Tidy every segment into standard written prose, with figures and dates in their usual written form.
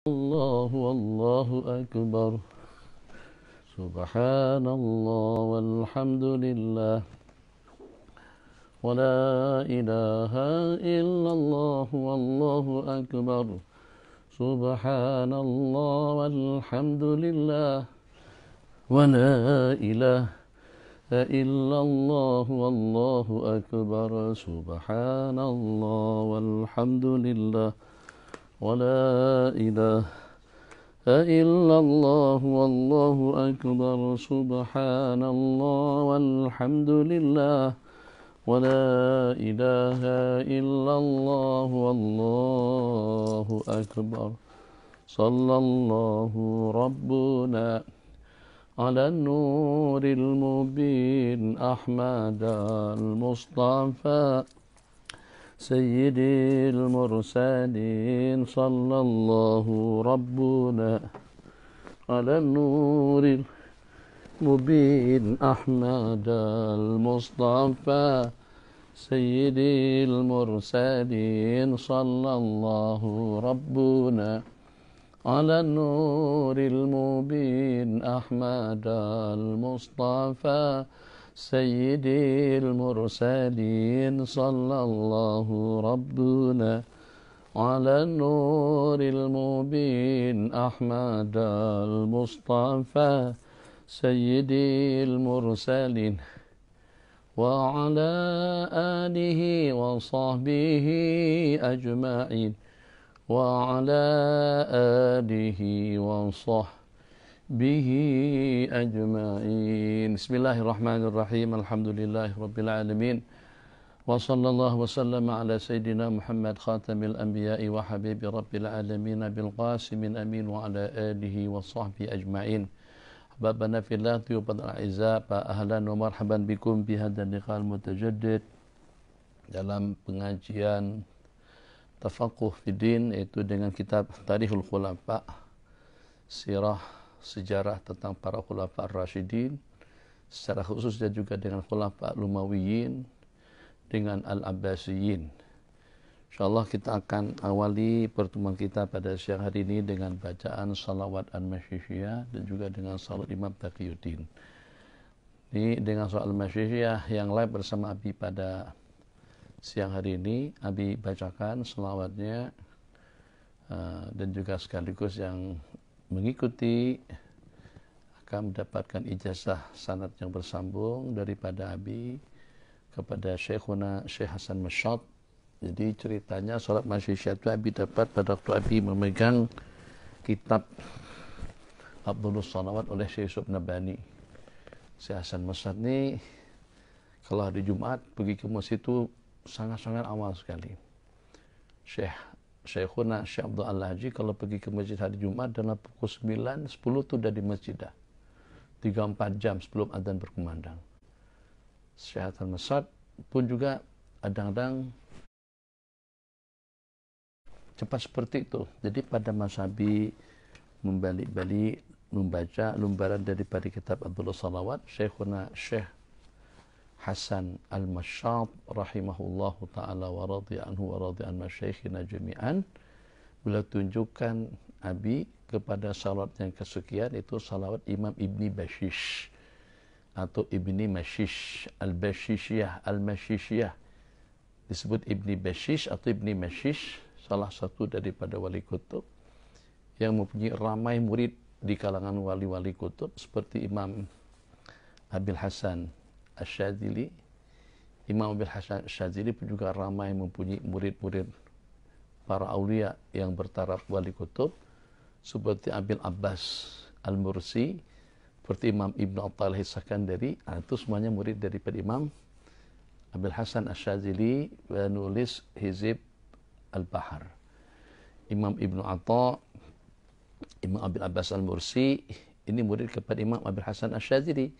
الله والله أكبر. سبحان الله والحمد لله ولا إله إلا الله والله أكبر. سبحان الله والحمد لله ولا إله إلا الله والله أكبر. سبحان الله والحمد لله ولا إله إلا الله والله أكبر. سبحان الله والحمد لله ولا إله إلا الله والله أكبر. صلى الله ربنا على النور المبين أحمد المصطفى سيد المرسلين. صلى الله ربنا على النور المبين أحمد المصطفى سيد المرسلين. صلى الله ربنا على النور المبين أحمد المصطفى سيد المرسلين. صلى الله ربنا على النور المبين أحمد المصطفى سيد المرسلين وعلى آله وصحبه أجمعين وعلى آله وصحبه أجمعين. بسم الله الرحمن الرحيم. الحمد لله رب العالمين وصلى الله وسلم على سيدنا محمد خاتم الأنبياء وحبيب رب العالمين بالقاسم الأمين وعلى آله وصحبه أجمعين. أحبابنا في الله طيوبا الأعزاء، أهلا ومرحبا بكم بهذا اللقاء المتجدد dalam pengajian Tafaqquh Fiddin, iaitu dengan kitab Tarikhul Khulafa, sirah sejarah tentang para Khulafa Ar-Rasyidin secara khusus, dan juga dengan Khulafa Al-Umayyin dengan Al-Abbasiyin. InsyaAllah kita akan awali pertemuan kita pada siang hari ini dengan bacaan salawat Al-Masyishiyah dan juga dengan salat Imam Taqiyuddin. Ini dengan soal Al-Masyishiyah yang live bersama Abi pada siang hari ini. Abi bacakan selawatnya dan juga sekaligus yang mengikuti akan mendapatkan ijazah sanad yang bersambung daripada Abi kepada Syekhuna Syekh Hasan Masyad. Jadi ceritanya salat Masyishiyah itu Abi dapat pada waktu Abi memegang kitab Abdulus Salawat oleh Syekh Yusuf Nabhani. Syekh Hasan Masyad ni kalau hari Jumat pergi ke masjid itu sangat-sangat awal sekali. Syekhuna Syekh Abdul Al-Haji kalau pergi ke masjid hari Jumat dalam pukul 9, 10 tu dah di masjid dah. 3-4 jam sebelum adzan berkumandang. Syekh Hasan Masyad pun juga kadang-kadang cepat seperti itu. Jadi pada masa Abi membalik-balik membaca lembaran daripada kitab Abdullah Salawat, Syekhuna Syekh Hasan Al-Masyad rahimahullahu ta'ala wa radhiya anhu wa radhiya an masyayikhina jami'an, beliau tunjukkan Abi kepada salawat yang kesekian, itu salawat Imam Ibni Bashish atau Ibni Mashish, Al-Bashishiyah, Al-Mashishiyah, disebut Ibni Bashish atau Ibni Mashish, salah satu daripada wali kutub yang mempunyai ramai murid di kalangan wali-wali kutub seperti Imam Abil Hasan Asy-Syadzili. Imam Abil Hasan Asy-Syadzili pun juga ramai mempunyai murid-murid para aulia yang bertaraf wali kutub seperti Abil Abbas Al-Mursi, seperti Imam Ibn Attallah Sakandari. Itu semuanya murid daripada Imam Abil Hasan Asy-Syadzili, penulis Hizib Al-Bahar. Imam Ibn Atta, Imam Abil Abbas Al-Mursi, ini murid kepada Imam Abil Hasan Asy-Syadzili.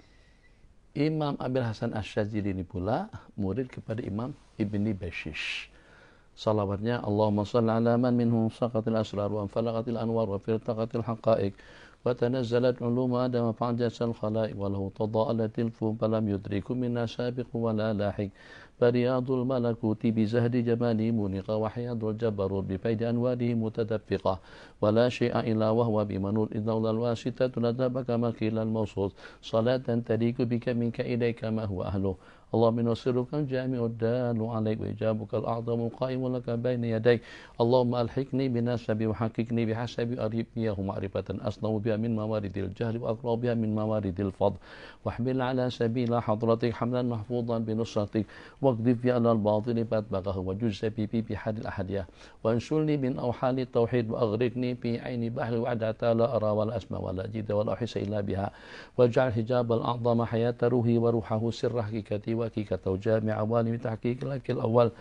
Imam Abil Hasan Asy-Syadzili ini pula murid kepada Imam Ibni Bashish. Salawatnya Allahumma salli ala man minhum saqatil asrar wa falaqatil anwar wa firtaqatil haqa'iq وتنزلت علوم آدم فعجز الخلائق وله تضاءلت الفم فلم يدرك منا سابق ولا لاحق فرياض الملكوت بزهد جماله منقة وحياض الجبروت بفيد أنواره متدفقة ولا شيء إلا وهو بمنور إذ لولا الواسطة لذهب كما قيل الموصول صلاة تليق بك منك إليك ما هو أهله اللهم نصرك الجامع الدال عليك وإجابك الأعظم قائم لك بين يديك اللهم ألحقني بنسب وحققني بحسب أريبنيه معرفة أصنع بها من موارد الجهل وأقرأ بها من موارد الفضل واحمل على سبيل حضرتك حملا محفوظا بنصرتك واقذف بي على الباطل فاتبغه وجز بي بحد الأحدية وانشلني من أوحال التوحيد وأغرقني في عين بحر وعدة لا أرى ولا أسمع ولا أجد ولا أحس إلا بها واجعل حجاب الأعظم حياة روحي وروحه سر حقيقتي وحقيقته جامع عوالم تحقيق لك الأول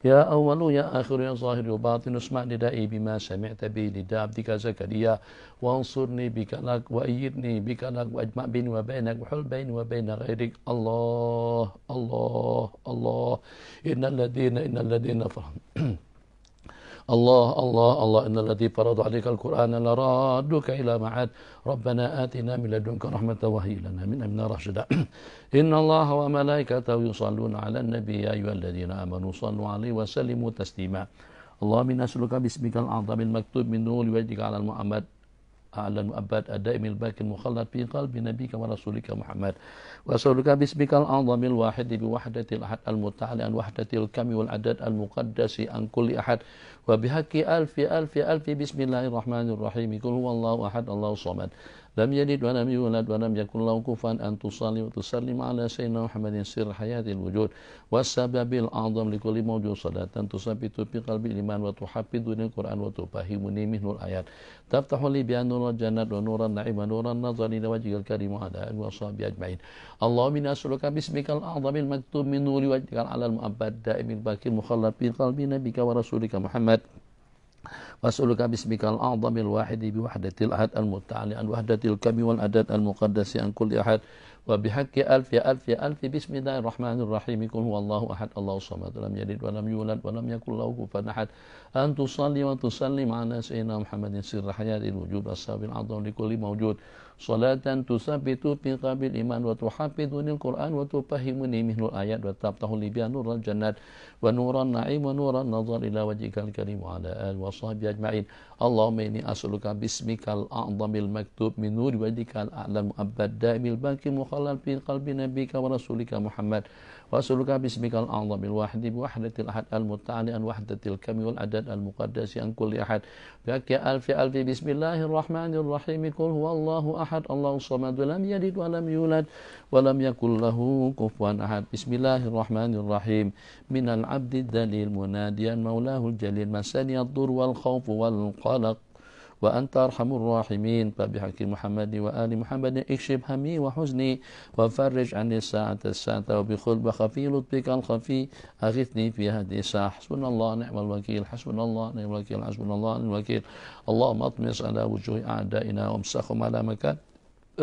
يا أول يا آخر يا ظاهر يا باطن اسمع ندائي بما سمعت به نداء عبدك زكريا وانصرني بك لك وأيدني بك لك وأجمع بيني وبينك وحل بيني وبين غيرك الله الله الله إن الذين الله الله الله إن الذي فرض عليك القرآن لرادك إلى معاد ربنا آتنا من لدنك رحمة وهي لنا من أمنا رشدا إن الله وملائكته يصلون على النبي يا أيها الذين آمنوا صلوا عليه وسلموا تسليما اللهم نسألك باسمك الأعظم المكتوب من نور وجهك على المؤمد على المؤبد الدائم الباقي المخلد في قلب نبيك ورسولك محمد وأسألك باسمك الأعظم الواحد بوحدة الأحد المتعالي عن وحدة الكم والعدد المقدس عن كل أحد وبحق ألف ألف ألف بسم الله الرحمن الرحيم قل هو الله أحد الله الصمد لم يلد ولم يولد ولم يكن له كفوا أن تصلي وتسلم على سيدنا محمد سر حياة الوجود والسبب الأعظم لكل موجود صلاة تثبت في قلبي الإيمان وتحفظني القرآن وتفهمني منه الآيات تفتح لي بها نور الجنة ونور النعيم ونور النظر إلى وجهك الكريم وعلى آله وصحبه أجمعين اللهم إني أسألك باسمك الأعظم المكتوب من نور وجهك على المؤبد دائم الباقي المخلد في قلب نبيك ورسولك محمد وأسألك باسمك الأعظم الواحد بوحدة الأحد المتعالي عن وحدة الكم والعدد المقدس عن كل أحد وبحق ألف ألف ألف بسم الله الرحمن الرحيم قل هو الله أحد الله الصمد لم يلد ولم يولد ولم يكن له كفوا أحد أن تصلي وتسلم على سيدنا محمد سر حياة الوجود السبب الأعظم لكل موجود صلاة تثبت في قلب الإيمان وتحفظني القرآن وتفهمني منه الآيات وتفتح لي بها نور الجنات ونور النعيم ونور النظر إلى وجهك الكريم وعلى آله وصحبه أجمعين اللهم إني أسألك باسمك الأعظم المكتوب من نور وجهك الأعلى المؤبد دائم الباقي مخلد في قلب نبيك ورسولك محمد وأسألك باسمك الأعظم الواحد بوحدة الأحد المتعالي عن وحدة الكم والعدد المقدس عن كل أحد بحق ألف ألف بسم الله الرحمن الرحيم قل هو الله أحد الله الصمد ولم يلد ولم يولد ولم يكن له كفوا أحد بسم الله الرحمن الرحيم من العبد الذليل مناديا مولاه الجليل مسني الضر والخوف والقلق وأنت أرحم الراحمين فبحق محمد وآل محمد اكشف همي وحزني وفرج عني الساعة وبخلب خفي لطفك الخفي أغثني في هذه الساعة حسبنا الله نعم الوكيل حسبنا الله نعم الوكيل حسبنا الله نعم الوكيل اللهم اطمس على وجوه أعدائنا وامسخهم على مكان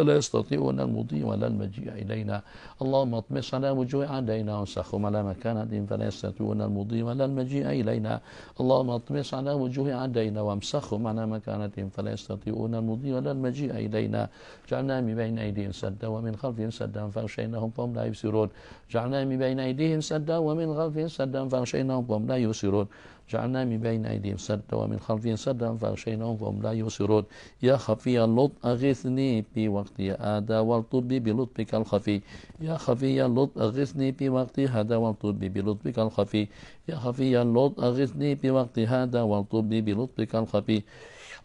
لا يستطيعون المضي ولا المجيء إلينا اللهم اطمس على وجوه أعدائنا وامسخهم على مكانتهم فلا يستطيعون المضي ولا المجيء إلينا اللهم اطمس على وجوه أعدائنا وامسخهم على مكانتهم فلا يستطيعون المضي ولا المجيء إلينا جعلنا من بين أيديهم سدا ومن خلفهم سدا فأغشيناهم فهم لا يبصرون جعلنا من بين أيديهم سدا ومن خلفهم سدا فأغشيناهم فهم لا يبصرون جعلنا من بين أيديهم سدا ومن خلفهم سدا فأغشيناهم فهم لا يبصرون يا خفي اللطف أغثني في وقت هذا والطب بلطفك الخفي يا خفي اللطف أغثني في وقت هذا والطب بلطفك الخفي يا خفي اللطف أغثني في وقت هذا والطب بلطفك الخفي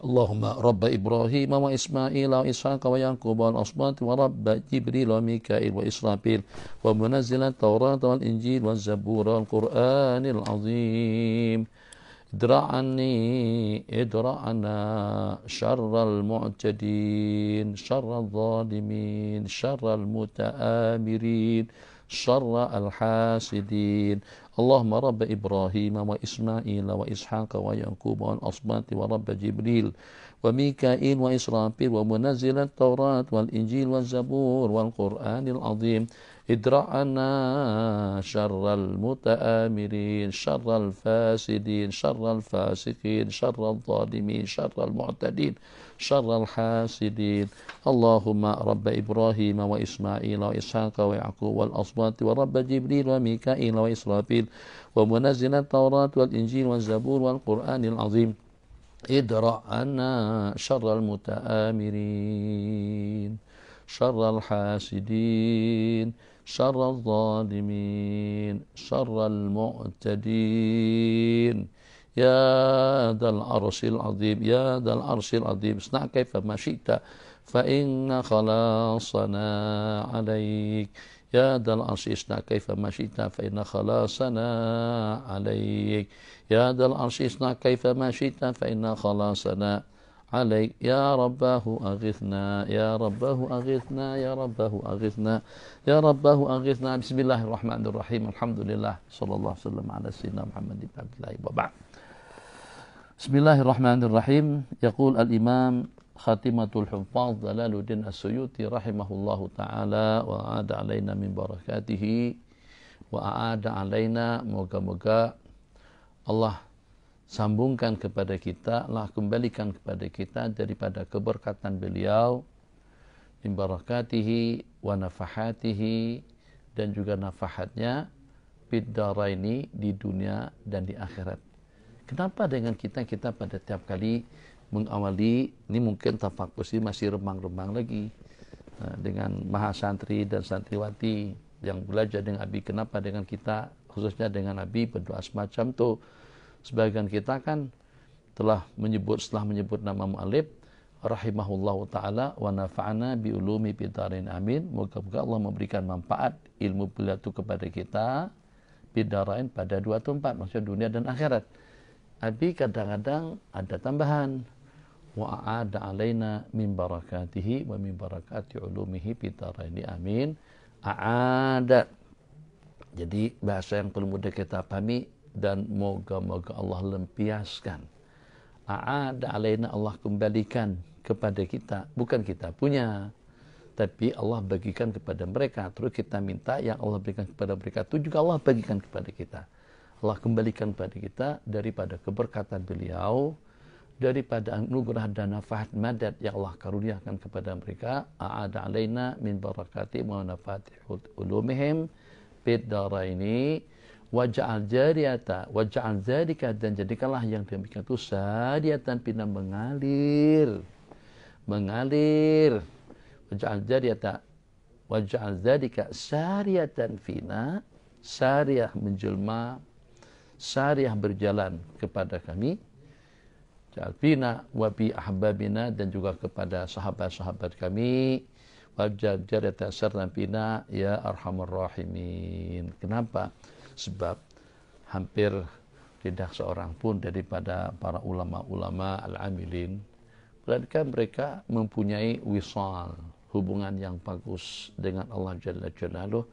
اللهم رب إبراهيم وإسماعيل وإسحاق ويعقوب والأسباط ورب جبريل وميكائيل وإسرافيل ومنزل التوراة والإنجيل والزبور والقرآن العظيم ادرع عنا شر المعتدين شر الظالمين شر المتآمرين شر الحاسدين اللهم رب إبراهيم وإسماعيل وإسحاق ويعقوب والأسباط ورب جبريل وميكائيل وإسرافيل ومنزل التوراة والإنجيل والزبور والقرآن العظيم ادرأ عنا شر المتآمرين شر الفاسدين شر الفاسقين شر الظالمين شر المعتدين شر الحاسدين اللهم رب إبراهيم وإسماعيل وإسحاق ويعقوب والأصباط ورب جبريل وميكائيل وإسرافيل ومنزل التوراة والإنجيل والزبور والقرآن العظيم ادرأ عنا شر المتآمرين شر الحاسدين شر الظالمين شر المعتدين يا ذا العرش العظيم يا ذا العرش العظيم اصنع كيفما شئت فإن خلاصنا عليك يا ذا العرش اصنع كيفما شئت فإن خلاصنا عليك يا ذا العرش اصنع كيفما شئت فإن خلاصنا عليك يا رباه أغثنا يا رباه أغثنا يا رباه أغثنا يا رباه أغثنا بسم الله الرحمن الرحيم الحمد لله صلى الله عليه وسلم على سيدنا محمد بن عبد الله وبعد بسم الله الرحمن الرحيم يقول الإمام خاتمة الحفاظ جلال الدين السيوطي رحمه الله تعالى وأعاد علينا من بركاته وأعاد علينا moga-moga Allah sambungkan kepada kita, Allah kembalikan kepada kita daripada keberkatan beliau, min barakatihi wa nafahatihi, dan juga nafahatnya fid daraini, di dunia dan di akhirat. Kenapa dengan kita pada tiap kali mengawali, ini mungkin tafakus ini masih remang-remang lagi dengan mahasantri dan santriwati yang belajar dengan Abi, kenapa dengan kita khususnya dengan Abi berdoa semacam itu. Sebagian kita kan telah menyebut, setelah menyebut nama mu'alif rahimahullahu ta'ala wa nafa'ana bi ulumi bidarin amin, moga-moga Allah memberikan manfaat ilmu beliau itu kepada kita bidarain, pada dua tempat, maksudnya dunia dan akhirat. Abi kadang-kadang ada tambahan wa a'ada alaina min barakatihi wa min barakati ulumihi bidarain amin. A'ada, jadi bahasa yang perlu mudah kita pahami, dan moga-moga Allah lempiaskan. A'ada alaina, Allah kembalikan kepada kita, bukan kita punya, tapi Allah bagikan kepada mereka. Terus kita minta yang Allah berikan kepada mereka itu juga Allah bagikan kepada kita. Allah kembalikan kepada kita daripada keberkatan beliau, daripada anugerah dan nafahat madad yang Allah karuniakan kepada mereka. A'ada alaina min barakati wa nafati ulumihim fid daraini waja'al jariyata waja'al dzalika, dan jadikanlah yang demikian itu sariyatan, pina mengalir waja'al jariyata waja'al dzalika sariyatan fina, sariyah menjelma, sariyah berjalan kepada kami, ja'al fina wa bi ahbabina, dan juga kepada sahabat-sahabat kami, waja'al jariyata saryan fina ya arhamar rahimin. Kenapa? Sebab hampir tidak seorang pun daripada para ulama-ulama al-amilin, melainkan mereka mempunyai wisal, hubungan yang bagus dengan Allah Jalla Jalaluh,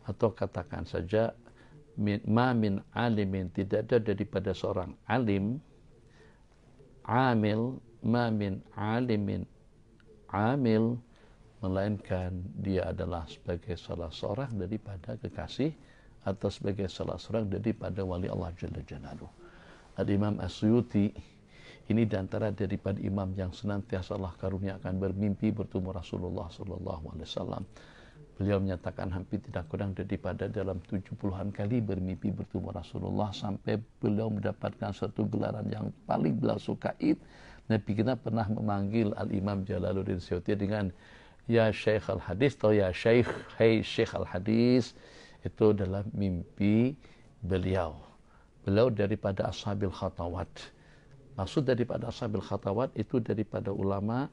atau katakan saja ma min alimin, tidak ada daripada seorang alim amil, ma min alimin amil, melainkan dia adalah sebagai salah seorang daripada kekasih atau sebagai salah seorang daripada wali Allah Jalla Jalaluh. Al-Imam As-Suyuti ini diantara daripada imam yang senantiasa Allah karuniakan bermimpi bertemu Rasulullah SAW. Beliau menyatakan hampir tidak kurang daripada dalam 70-an kali bermimpi bertemu Rasulullah, sampai beliau mendapatkan satu gelaran yang paling beliau sukai. Nabi kita pernah memanggil Al-Imam Jalaluddin Suyuti dengan ya Syekh Al-Hadis atau ya Syekh, hey Syekh Al-Hadis. Itu adalah mimpi beliau. Beliau daripada Ashabil Khatawat. Maksud daripada Ashabil Khatawat itu daripada ulama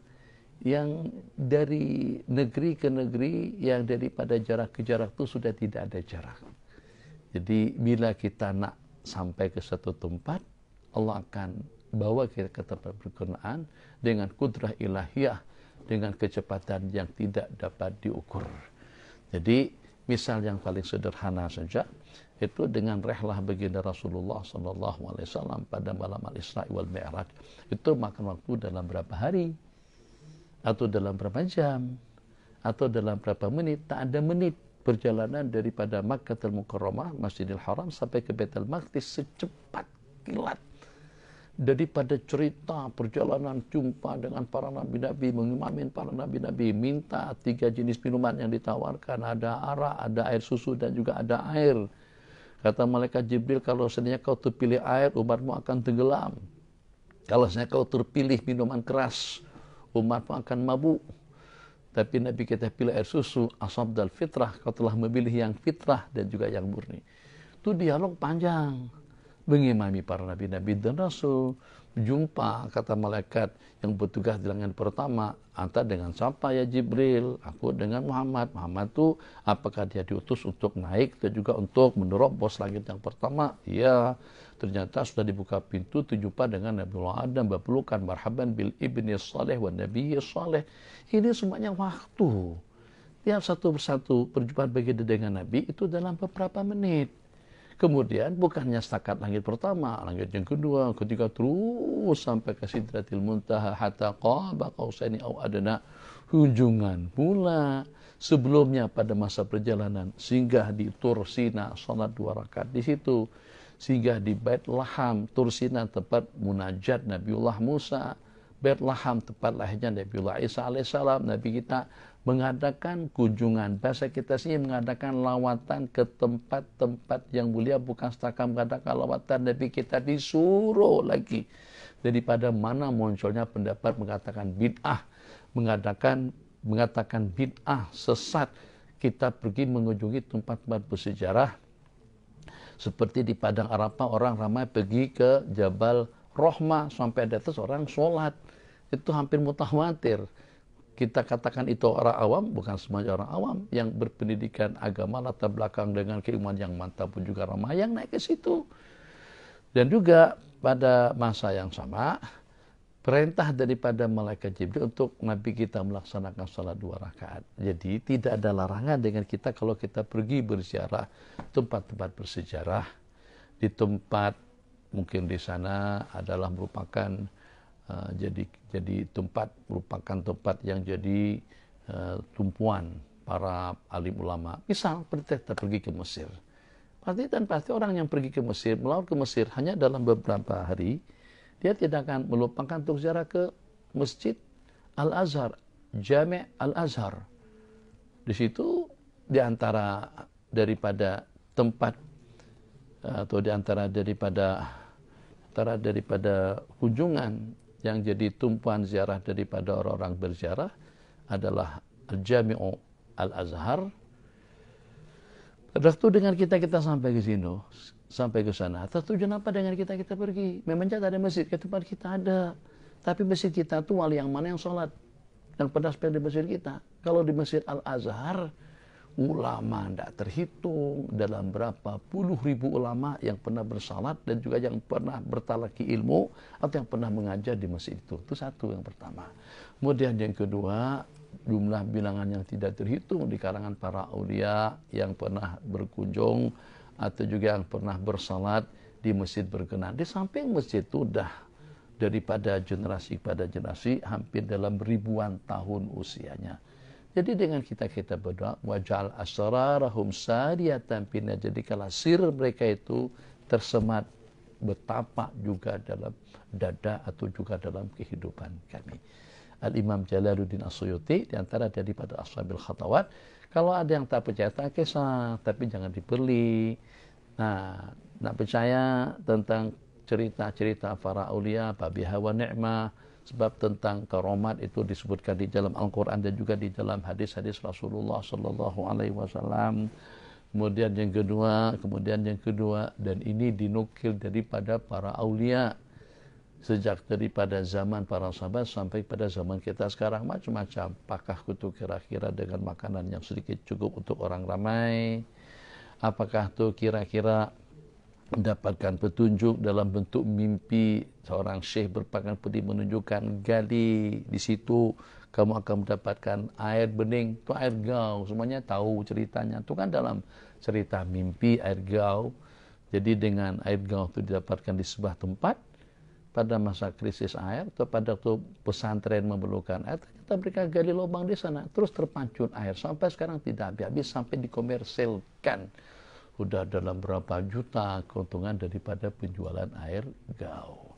yang dari negeri ke negeri, yang daripada jarak ke jarak itu sudah tidak ada jarak. Jadi bila kita nak sampai ke satu tempat, Allah akan bawa kita ke tempat berkenaan dengan kudrah ilahiyah, dengan kecepatan yang tidak dapat diukur. Jadi Misal yang paling sederhana saja, itu dengan rehlah baginda Rasulullah SAW pada malam Al-Isra wal Mi'raj. Itu makan waktu dalam berapa hari, atau dalam berapa jam, atau dalam berapa menit. Tak ada menit perjalanan daripada Makkatul Mukarramah, Masjidil Haram, sampai ke Baitul Maqdis secepat kilat. Daripada cerita perjalanan jumpa dengan para nabi-nabi, mengimamin para nabi-nabi, minta 3 jenis minuman yang ditawarkan, ada arak, ada air susu, dan juga ada air. Kata malaikat Jibril, kalau seandainya kau terpilih air, umatmu akan tenggelam. Kalau seandainya kau terpilih minuman keras, umatmu akan mabuk. Tapi Nabi kita pilih air susu, asabdal fitrah, kau telah memilih yang fitrah dan juga yang murni. Itu dialog panjang, mengimami para nabi-nabi dan rasul. Jumpa, kata malaikat yang bertugas di langit pertama, anta dengan siapa ya Jibril? Aku dengan Muhammad. Muhammad itu apakah dia diutus untuk naik dan juga untuk menerobos langit yang pertama? Iya. Ternyata sudah dibuka pintu, jumpa dengan Nabiullah Adam, berpelukan, marhaban bil ibni saleh wa nabiyyi saleh. Ini semuanya waktu. Tiap satu persatu perjumpaan baginda dengan Nabi itu dalam beberapa menit. Kemudian bukannya setakat langit pertama, langit yang kedua, ketiga, terus sampai ke Sidratil Muntaha, hatta qaba qausaini au adna. Kunjungan pula sebelumnya pada masa perjalanan, singgah di Tur Sina, salat 2 rakaat di situ. Singgah di Bait Laham, Tur Sina tempat munajat Nabiullah Musa, Bait Laham tempat lahirnya Nabiullah Isa alaihissalam. Nabi kita mengadakan kunjungan, bahasa kita sini mengadakan lawatan ke tempat-tempat yang mulia, bukan setakat mengadakan lawatan. Nabi kita disuruh lagi. Daripada mana munculnya pendapat mengatakan bid'ah, mengatakan bid'ah, sesat, kita pergi mengunjungi tempat-tempat bersejarah. Seperti di Padang Arafah, orang ramai pergi ke Jabal Rahmah, sampai di atas orang sholat. Itu hampir mutawatir. Kita katakan itu orang awam, bukan semuanya orang awam. Yang berpendidikan agama latar belakang dengan keilmuan yang mantap pun juga ramai yang naik ke situ. Dan juga pada masa yang sama, perintah daripada malaikat Jibril untuk Nabi kita melaksanakan salat 2 rakaat. Jadi tidak ada larangan dengan kita kalau kita pergi berziarah tempat-tempat bersejarah. Di tempat mungkin di sana adalah merupakan jadi merupakan tempat yang jadi tumpuan para alim ulama. Misal kita pergi ke Mesir. Pasti orang yang pergi ke Mesir, melaut ke Mesir hanya dalam beberapa hari, dia tidak akan melupakan untuk ziarah ke Masjid Al-Azhar, Jami' Al-Azhar. Di situ di antara daripada tempat atau di antara daripada kunjungan yang jadi tumpuan ziarah daripada orang-orang berziarah adalah Al-Jami'u Al-Azhar. Pada waktu dengan kita sampai ke sini, sampai ke sana, tujuan apa dengan kita pergi? Memangnya tak ada masjid ke tempat kita ada, tapi masjid kita tuh wali yang mana yang sholat dan pada aspek di masjid kita. Kalau di Masjid Al-Azhar, ulama tidak terhitung, dalam berapa puluh ribu ulama yang pernah bersalat dan juga yang pernah bertalaki ilmu atau yang pernah mengajar di masjid itu. Itu satu yang pertama. Kemudian yang kedua, jumlah bilangan yang tidak terhitung di kalangan para aulia yang pernah berkunjung atau juga yang pernah bersalat di masjid berkenan. Di samping masjid itu sudah daripada generasi pada generasi hampir dalam ribuan tahun usianya. Jadi dengan kita berdoa, waj'al asrarahum sariyatan fina, jadikanlah sir mereka itu tersemat betapa juga dalam dada atau juga dalam kehidupan kami. Al-Imam Jalaluddin As-Suyuti di antara daripada Ashabil Khatawat, kalau ada yang tak percaya tak kisah, tapi jangan diperli. Nah, nak percaya tentang cerita-cerita para aulia, babiha wa ni'mah, sebab tentang karomat itu disebutkan di dalam Al-Quran dan juga di dalam hadis-hadis Rasulullah Sallallahu Alaihi Wasallam. Kemudian yang kedua, dan ini dinukil daripada para aulia sejak daripada zaman para sahabat sampai pada zaman kita sekarang, macam-macam. Apakah itu kira-kira dengan makanan yang sedikit cukup untuk orang ramai? Apakah itu kira-kira mendapatkan petunjuk dalam bentuk mimpi. Seorang syekh berpakaian putih menunjukkan, gali di situ kamu akan mendapatkan air bening, itu air gau. Semuanya tahu ceritanya. Itu kan dalam cerita mimpi air gau. Jadi dengan air gau itu didapatkan di sebuah tempat pada masa krisis air atau pada waktu pesantren memerlukan air, kita berikan gali lubang di sana, terus terpancur air sampai sekarang tidak habis-habis sampai dikomersilkan. Sudah dalam berapa juta keuntungan daripada penjualan air gau.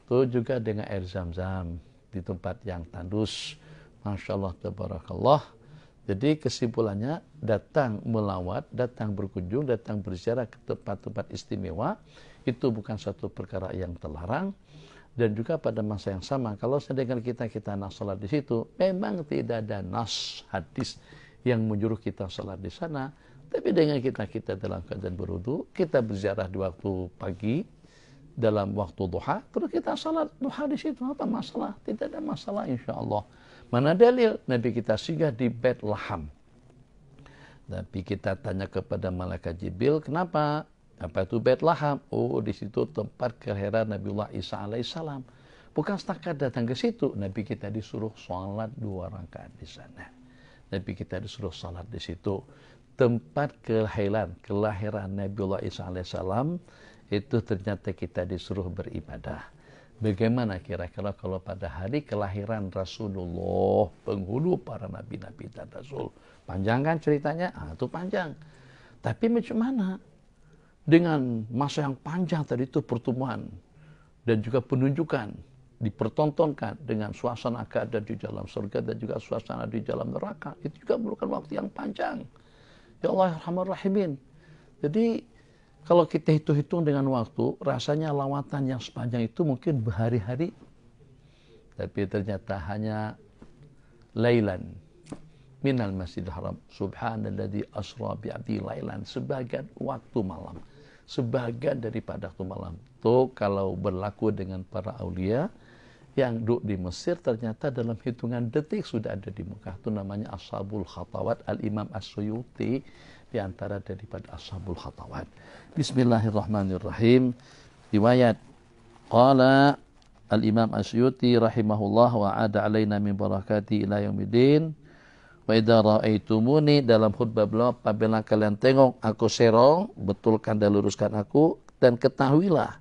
Itu juga dengan air zam-zam di tempat yang tandus. Masya Allah, tabarakallah. Jadi kesimpulannya, datang melawat, datang berkunjung, datang berziarah ke tempat-tempat istimewa, itu bukan satu perkara yang terlarang. Dan juga pada masa yang sama, kalau sedangkan kita nak salat di situ, memang tidak ada nas hadis yang menyuruh kita salat di sana. Tapi dengan kita dalam keadaan berwudu, kita berziarah di waktu pagi, dalam waktu duha, terus kita salat duha di situ, apa masalah? Tidak ada masalah, insya Allah. Mana dalil? Nabi kita singgah di Bethlehem. Tapi kita tanya kepada malaikat Jibril, kenapa? Apa itu Bethlehem? Oh, di situ tempat kelahiran Nabiullah Isa alaihissalam. Bukan setakat datang ke situ, Nabi kita disuruh salat 2 rakaat di sana. Nabi kita disuruh salat di situ. Tempat kelahiran Nabiullah Isa alaihissalam itu ternyata kita disuruh beribadah. Bagaimana kira-kira kalau pada hari kelahiran Rasulullah, penghulu para nabi-nabi dan rasul? Panjang kan ceritanya? Itu panjang. Tapi macam mana? Dengan masa yang panjang tadi itu pertemuan dan juga penunjukan dipertontonkan dengan suasana keadaan di dalam surga dan juga suasana di dalam neraka. Itu juga memerlukan waktu yang panjang. Ya Allah, Arhamar Rahimin. Jadi kalau kita hitung-hitung dengan waktu, rasanya lawatan yang sepanjang itu mungkin berhari-hari. Tapi ternyata hanya lailan minal masjidil haram. Subhanalladzi asra bi'abdi lailan. Sebagian waktu malam. Sebagian daripada waktu malam. Itu kalau berlaku dengan para aulia yang duduk di Mesir, ternyata dalam hitungan detik sudah ada di Mekah. Itu namanya Ashabul Khatawat. Al-Imam As-Suyuti di antara daripada Ashabul Khatawat. Bismillahirrahmanirrahim. Riwayat qala Al-Imam As-Suyuti rahimahullah wa ada alaina min barakati ila yaumiddin. Wa idza ra'aitumuni, dalam khutbah beliau, apabila kalian tengok aku serong, betulkan dan luruskan aku, dan ketahuilah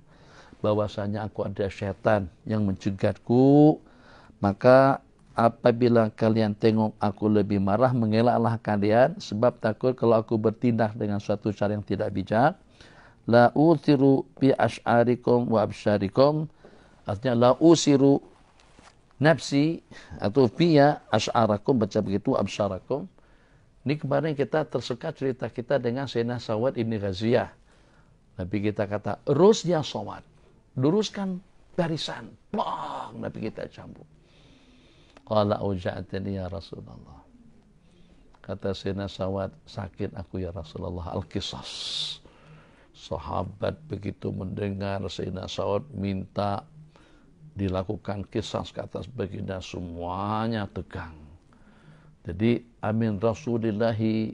bahwasanya aku ada syaitan yang mencegatku. Maka apabila kalian tengok aku lebih marah, mengelaklah kalian, sebab takut kalau aku bertindak dengan suatu cara yang tidak bijak. La uthiru bi ash'arikum wa absyarikum, artinya la usiru nafsi atau biya ash'arakum, baca begitu, absyarakum. Ini kemarin kita tersekat cerita kita dengan Sayyidina Sawad Ibn Ghaziyah. Nabi kita kata, rusnya Sawad, luruskan barisan. Bang, Nabi kita cambuk. Qala auja'atani ya Rasulullah. Kata Sayyidina Sawad, sakit aku ya Rasulullah, al-qisas. Sahabat begitu mendengar Sayyidina Sawad minta dilakukan kisas ke atas baginda, semuanya tegang. Jadi amin Rasulillahi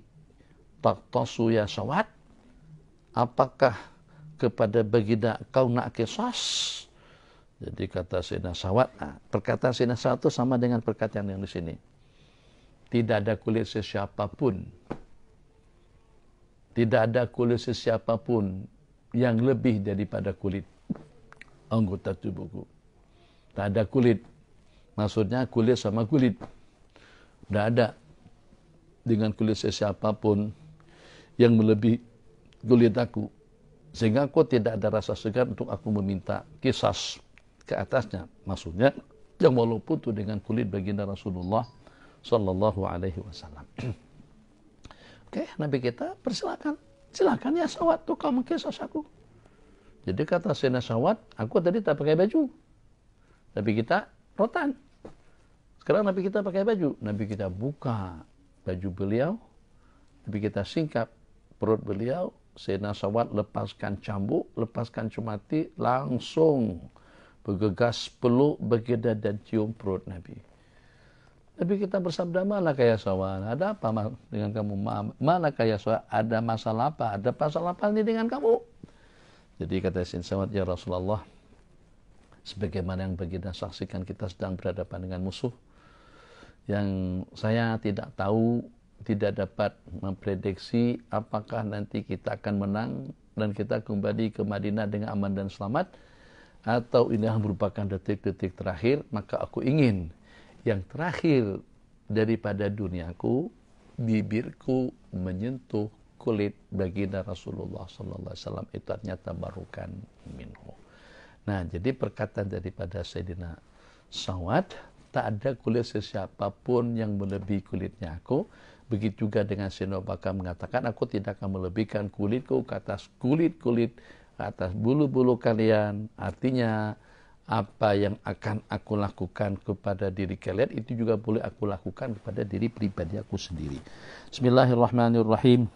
taqtasu ya Sawad, apakah kepada baginda kau nak kisas? Jadi kata Sayyidina Sawad, perkataan Sayyidina Sawad itu sama dengan perkataan yang di sini. Tidak ada kulit sesiapapun, tidak ada kulit sesiapapun yang lebih daripada kulit anggota tubuhku. Tak ada kulit. Maksudnya kulit sama kulit. Tidak ada dengan kulit sesiapapun yang melebihi kulit aku. Sehingga aku tidak ada rasa segan untuk aku meminta kisas ke atasnya. Maksudnya, yang walaupun itu dengan kulit baginda Rasulullah Sallallahu Alaihi Wasallam. Oke, Nabi kita persilakan. Silakan ya Sawad, tuh kau mengkisas aku. Jadi kata Sayyidina Sawad, aku tadi tak pakai baju. Nabi kita rotan. Sekarang Nabi kita pakai baju. Nabi kita buka baju beliau. Nabi kita singkap perut beliau. Sayyidina Sawad lepaskan cambuk, lepaskan cumati, langsung bergegas peluk baginda dan cium perut Nabi. Nabi kita bersabda, malaka ya Sawad, ada apa dengan kamu? Malaka ya Sawad, ada masalah apa? Ada masalah apa ini dengan kamu? Jadi kata Sayyidina Sawad, ya Rasulullah, sebagaimana yang baginda saksikan kita sedang berhadapan dengan musuh yang saya tidak tahu, tidak dapat memprediksi apakah nanti kita akan menang dan kita kembali ke Madinah dengan aman dan selamat, atau ini merupakan detik-detik terakhir. Maka aku ingin yang terakhir daripada duniaku, bibirku menyentuh kulit baginda Rasulullah sallallahu alaihi wasallam, itu artinya tabarukan minhu. Nah, jadi perkataan daripada Sayyidina Sawad, tak ada kulit sesiapapun yang melebihi kulitnya aku. Begitu juga dengan Sayyidina Abu Bakar mengatakan, aku tidak akan melebihkan kulitku ke atas kulit-kulit, ke atas bulu-bulu kalian. Artinya, apa yang akan aku lakukan kepada diri kalian, itu juga boleh aku lakukan kepada diri pribadi aku sendiri. Bismillahirrahmanirrahim.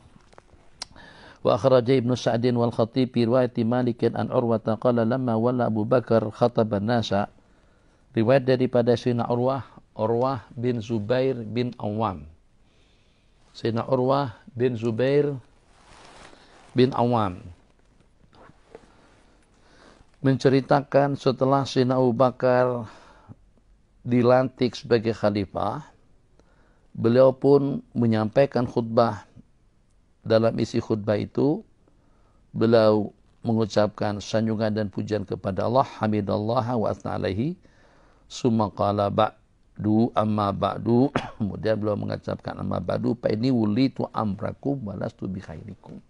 Wa akhraja Ibnu Sa'din wal Khatib fi riwayat Malik an Urwah qala lamma wala Abu Bakar khataba an-nasa. Riwayat daripada Sayyidina Urwah bin Zubair bin Awam. Sayyidina Urwah bin Zubair bin Awam menceritakan setelah Sayyidina Abu Bakar dilantik sebagai khalifah, beliau pun menyampaikan khutbah. Dalam isi khutbah itu, beliau mengucapkan sanjungan dan pujian kepada Allah, hamidallah wa asna alaihi, summa qala ba'du amma ba'du, kemudian beliau mengucapkan amma ba'du, fa ini wulitu amrakum walastu bi khairikum.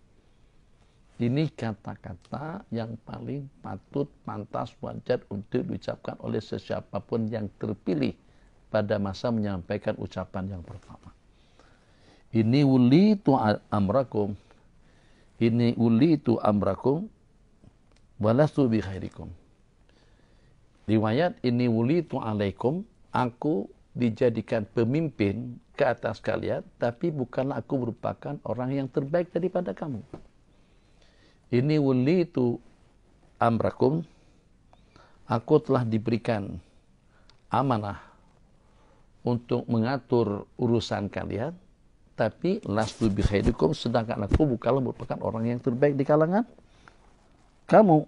Ini kata-kata yang paling patut, pantas, wajar untuk diucapkan oleh sesiapapun yang terpilih pada masa menyampaikan ucapan yang pertama. Ini wulitu amrakum, ini wulitu amrakum walastu bi khairikum. Riwayat ini wulitu alaikum, aku dijadikan pemimpin ke atas kalian, tapi bukanlah aku merupakan orang yang terbaik daripada kamu. Ini wulitu amrakum, aku telah diberikan amanah untuk mengatur urusan kalian, tapi lastu bi khairikum, sedangkan aku bukanlah merupakan orang yang terbaik di kalangan kamu.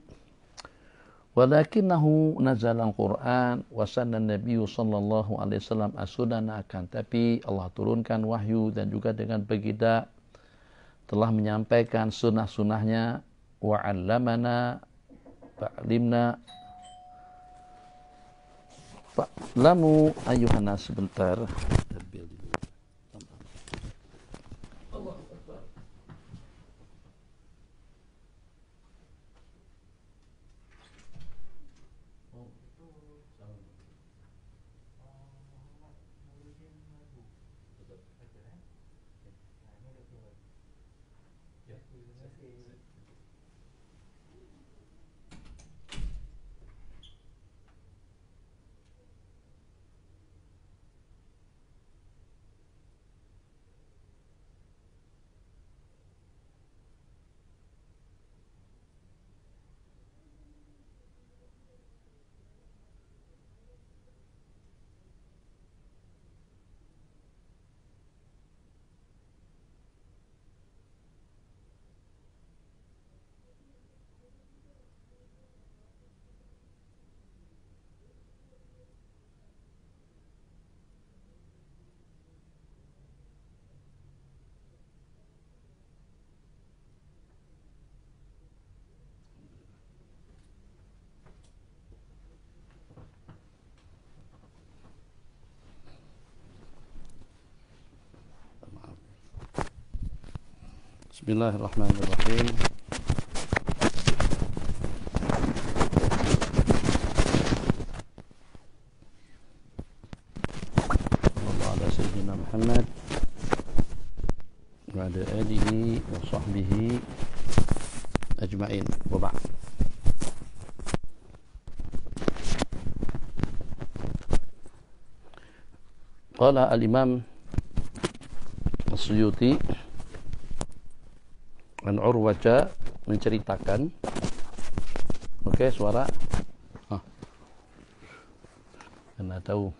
Walakinahu nazala al-Quran wa sanna Nabi sallallahu alaihi wasallam as-sunana, akan tapi Allah turunkan wahyu dan juga dengan baginda telah menyampaikan sunnah-sunnahnya, wa 'allamana fa'limna fa'lamu ayuhan nas. Sebentar. Bismillahirrahmanirrahim. Sallallahu ala sayyidina Muhammad wa ala alihi wa sahbihi ajma'in, wa ba'd. Qala al-Imam As-Suyuti an Urwah menceritakan, oke, suara karena tahu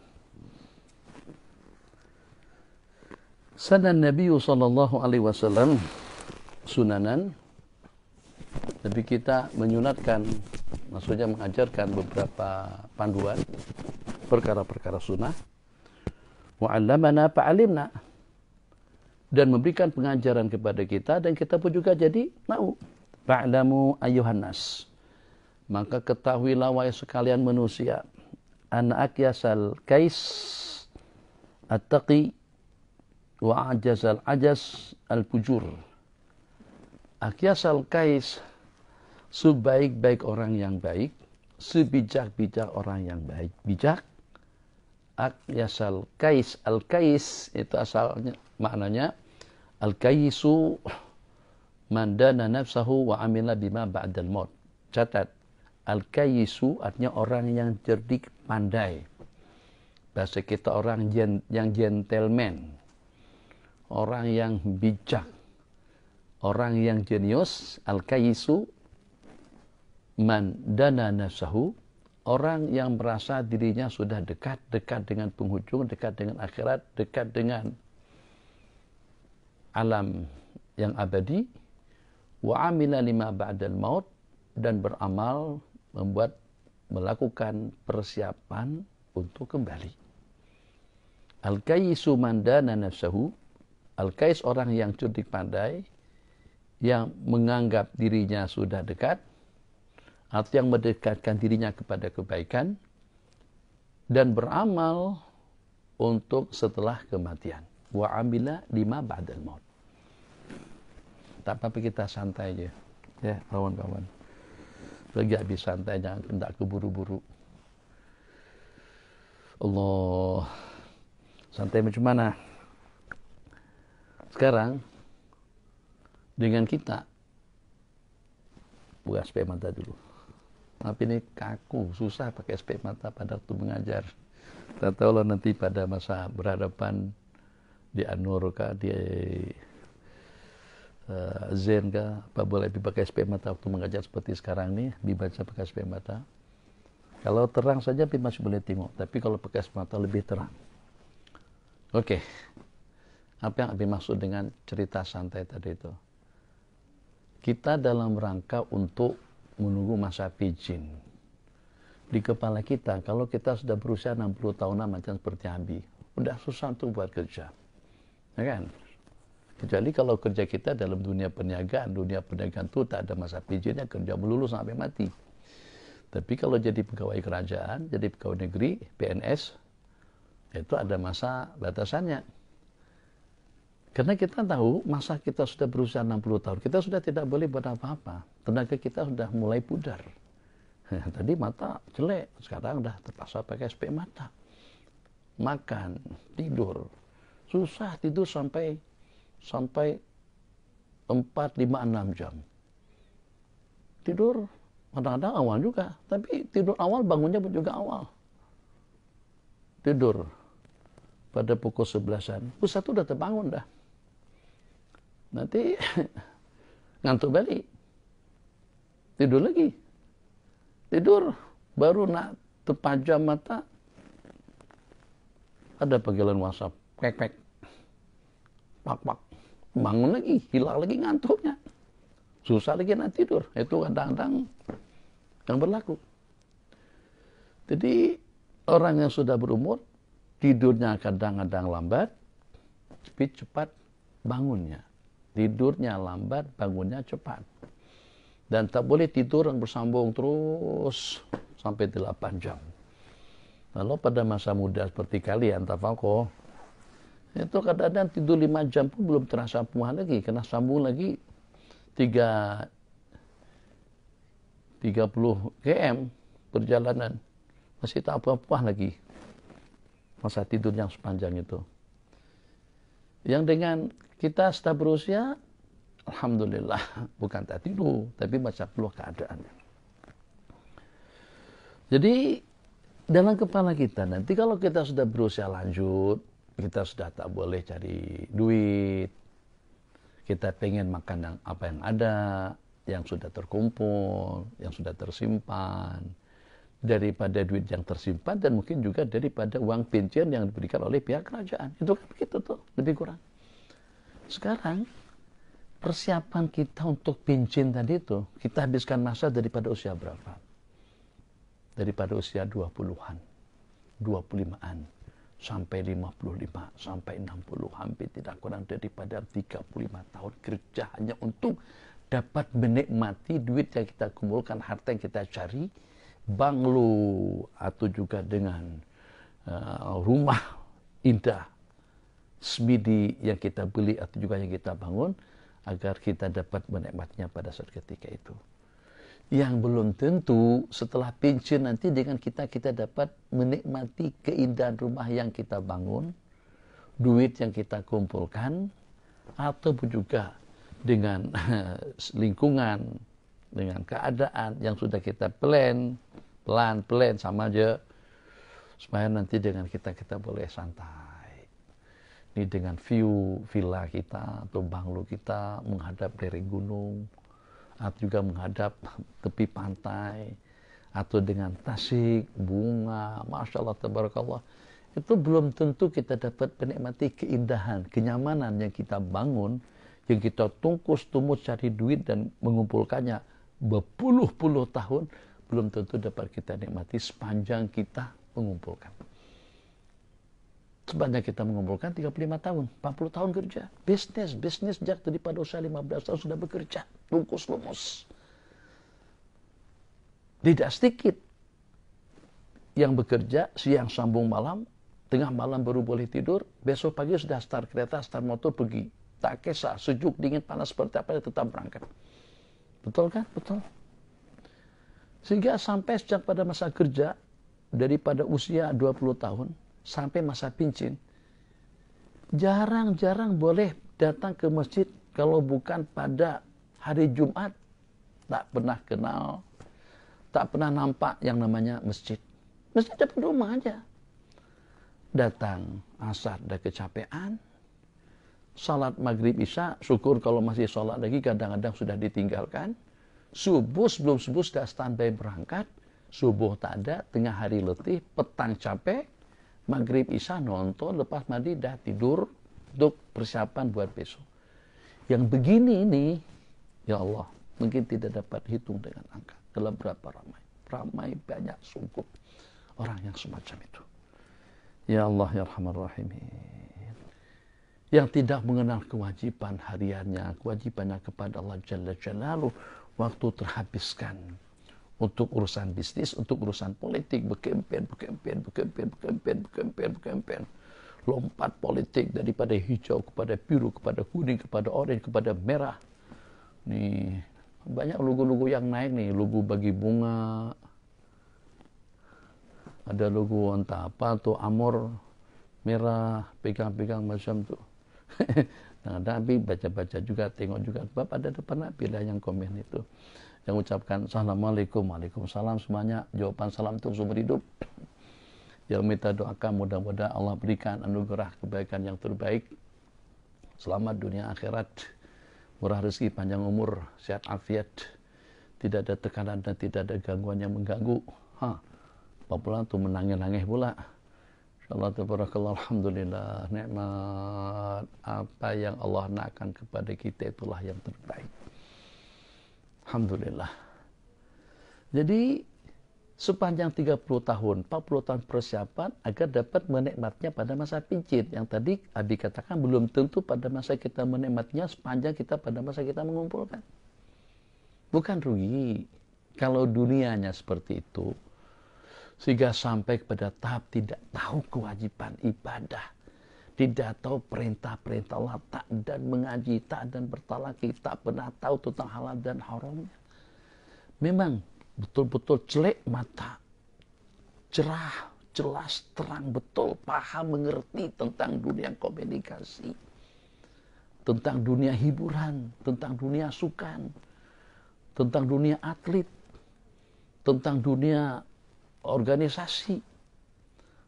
sanan Nabi sallallahu alaihi wasallam sunanan, Tapi kita menyunatkan, maksudnya mengajarkan beberapa panduan, perkara-perkara sunnah. Wa 'allamana fa'alimna, dan memberikan pengajaran kepada kita, dan kita pun juga jadi tahu. Fa'lamu ayyuhan nas, maka ketahuilah wahai sekalian manusia, anna akyasal kais at-taqi wa ajazal ajas al-fujur. Akyasal kais, sebaik-baik orang yang baik, sebijak-bijak orang yang baik bijak. Akyasal kais, al-kais itu asalnya maknanya al-kaisu man dana nafsahu wa amila bima ba'dal maut. Catat, al-kaisu artinya orang yang cerdik, pandai. Bahasa kita orang yang gentleman, orang yang bijak, orang yang jenius. Al-kaisu man dana nafsahu, orang yang merasa dirinya sudah dekat dengan penghujung, dekat dengan akhirat, dekat dengan alam yang abadi. Wa amila lima ba'dal maut, dan beramal, melakukan persiapan untuk kembali. Al-kaisu man dana nafsahu, al-kais orang yang cerdik pandai, yang menganggap dirinya sudah dekat, atau yang mendekatkan dirinya kepada kebaikan, dan beramal untuk setelah kematian. Wa amila lima ba'dal maut. Tak apa-apa, kita santai aja. Ya, kawan-kawan. Lagi habis santai, jangan hendak keburu-buru. Allah. Santai macam mana? Sekarang, dengan kita, buka spek mata dulu. Tapi ini kaku, susah pakai spek mata pada waktu mengajar. Tak tahu lah nanti pada masa berhadapan di An-Nur kah, di Zen kah, apa boleh dipakai spek mata waktu mengajar seperti sekarang ini, dibaca pakai spek mata. Kalau terang saja masih boleh tengok, tapi kalau pakai spek mata lebih terang. Oke. Apa yang Abi maksud dengan cerita santai tadi itu? Kita dalam rangka untuk menunggu masa pijin. Di kepala kita, kalau kita sudah berusia 60 tahunan macam seperti Abi, udah susah untuk buat kerja. Ya kan? Kecuali kalau kerja kita dalam dunia perniagaan itu tak ada masa pijinnya, kerja melulu sampai mati. Tapi kalau jadi pegawai kerajaan, jadi pegawai negeri, PNS, itu ada masa batasannya. Karena kita tahu masa kita sudah berusia 60 tahun, kita sudah tidak boleh buat apa-apa. Tenaga kita sudah mulai pudar. Tadi mata jelek, sekarang udah terpaksa pakai spek mata. Makan, tidur, susah tidur sampai 4, 5, 6 jam. Tidur kadang-kadang awal juga, tapi tidur awal bangunnya juga awal. Tidur pada pukul 11-an, pukul 1 udah terbangun dah. Nanti ngantuk balik. Tidur lagi. Tidur, baru nak terpajam mata, ada panggilan WhatsApp, pek-pek, pak-pak. Bangun lagi, hilang lagi ngantuknya. Susah lagi nak tidur. Itu kadang-kadang yang berlaku. Jadi orang yang sudah berumur, tidurnya kadang-kadang lambat, tapi cepat bangunnya. Tidurnya lambat, bangunnya cepat. Dan tak boleh tidur yang bersambung terus sampai 8 jam. Lalu pada masa muda seperti kalian, tafaqo, itu kadang-kadang tidur 5 jam pun belum terasa puas lagi, kena sambung lagi 30 km perjalanan, masih tak puas lagi masa tidur yang sepanjang itu. Yang dengan kita sudah berusia, alhamdulillah, bukan tak tidur, tapi macam peluh keadaannya. Jadi dalam kepala kita nanti kalau kita sudah berusia lanjut, kita sudah tak boleh cari duit, kita pengen makan yang apa yang ada, yang sudah terkumpul, yang sudah tersimpan, daripada duit yang tersimpan, dan mungkin juga daripada uang pensiun yang diberikan oleh pihak kerajaan. Itu kan begitu tuh, lebih kurang. Sekarang persiapan kita untuk pincin tadi itu, kita habiskan masa daripada usia berapa? Daripada usia 20-an, 25-an, sampai 55, sampai 60, hampir tidak kurang daripada 35 tahun kerja hanya untuk dapat menikmati duit yang kita kumpulkan, harta yang kita cari, banglo atau juga dengan rumah indah, smidi yang kita beli atau juga yang kita bangun, agar kita dapat menikmatinya pada saat ketika itu. Yang belum tentu setelah pensiun nanti dengan kita dapat menikmati keindahan rumah yang kita bangun, duit yang kita kumpulkan, ataupun juga dengan lingkungan, dengan keadaan yang sudah kita plan sama aja, supaya nanti dengan kita boleh santai. Ini dengan view villa kita atau banglo kita menghadap dari gunung, atau juga menghadap tepi pantai, atau dengan tasik, bunga, Masya Allah, Tabarakallah. Itu belum tentu kita dapat menikmati keindahan, kenyamanan yang kita bangun, yang kita tungkus tumut cari duit dan mengumpulkannya berpuluh-puluh tahun, belum tentu dapat kita nikmati sepanjang kita mengumpulkan. Sepanjang kita mengumpulkan 35 tahun, 40 tahun kerja. Bisnis sejak daripada usia 15 tahun sudah bekerja. Tungkus lumus. Tidak sedikit yang bekerja, siang sambung malam, tengah malam baru boleh tidur, besok pagi sudah start kereta, start motor pergi. Tak kisah, sejuk, dingin, panas seperti apa, tetap berangkat. Betul kan? Betul. Sehingga sampai sejak pada masa kerja, daripada usia 20 tahun, sampai masa pensiun, jarang-jarang boleh datang ke masjid kalau bukan pada hari Jumat. Tak pernah kenal, tak pernah nampak yang namanya masjid. Masjid depan rumah aja. Datang asar dah kecapean, salat maghrib isya, syukur kalau masih salat lagi, kadang-kadang sudah ditinggalkan. Subuh, sebelum subuh sudah standby berangkat, subuh tak ada, tengah hari letih, petang capek, maghrib isya nonton, lepas mandi dah tidur untuk persiapan buat besok. Yang begini ini, ya Allah, mungkin tidak dapat hitung dengan angka. Dalam berapa ramai banyak sungguh orang yang semacam itu. Ya Allah, ya Rahman Rahimin. Yang tidak mengenal kewajiban hariannya, kewajibannya kepada Allah Jalla Jalaluh, waktu terhabiskan untuk urusan bisnis, untuk urusan politik, berkempen, lompat politik daripada hijau kepada biru, kepada kuning, kepada orange, kepada merah. Nih, banyak logo-logo yang naik nih, logo bagi bunga, ada logo entah apa tuh, amor merah, pegang-pegang macam tuh. Nah, tapi baca-baca juga, tengok juga, sebab ada pernah bila yang komen itu, yang ucapkan Assalamualaikum, Waalaikumsalam semuanya, jawaban salam untuk seumur hidup. Yang minta doakan mudah-mudahan Allah berikan anugerah kebaikan yang terbaik, selamat dunia akhirat, murah rezeki, panjang umur, sehat afiat, tidak ada tekanan dan tidak ada gangguan yang mengganggu. Apa pula tuh menangis-nangis pula. Allah tabarakallah, alhamdulillah, nikmat apa yang Allah nakkan kepada kita itulah yang terbaik. Alhamdulillah. Jadi sepanjang 30 tahun, 40 tahun persiapan agar dapat menikmatnya pada masa pensiun. Yang tadi Abi katakan belum tentu pada masa kita menikmatnya sepanjang kita pada masa kita mengumpulkan. Bukan rugi kalau dunianya seperti itu, sehingga sampai kepada tahap tidak tahu kewajiban ibadah, tidak tahu perintah-perintah Allah, tak dan mengaji, tak dan bertalaki, tak pernah tahu tentang halal dan haramnya. Memang betul-betul jelek mata, cerah, jelas, terang, betul, paham, mengerti tentang dunia komunikasi, tentang dunia hiburan, tentang dunia sukan, tentang dunia atlet, tentang dunia organisasi,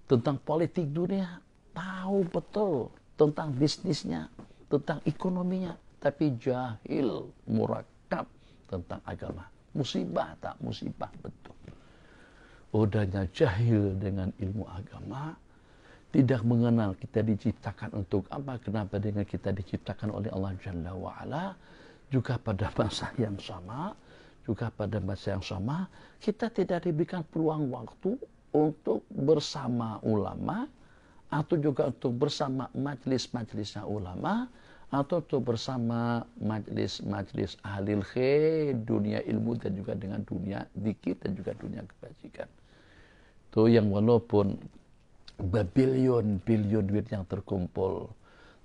tentang politik dunia, tahu betul tentang bisnisnya, tentang ekonominya, tapi jahil, murakab tentang agama. Musibah tak musibah betul. Udahnya jahil dengan ilmu agama, tidak mengenal kita diciptakan untuk apa, kenapa dengan kita diciptakan oleh Allah Jalla wa'ala, juga pada masa yang sama, kita tidak diberikan peluang waktu untuk bersama ulama, atau juga untuk bersama majlis-majlisnya ulama, atau untuk bersama majlis-majlis ahli khair, dunia ilmu dan juga dengan dunia zikir dan juga dunia kebajikan. Itu yang walaupun berbilion-bilion duit yang terkumpul,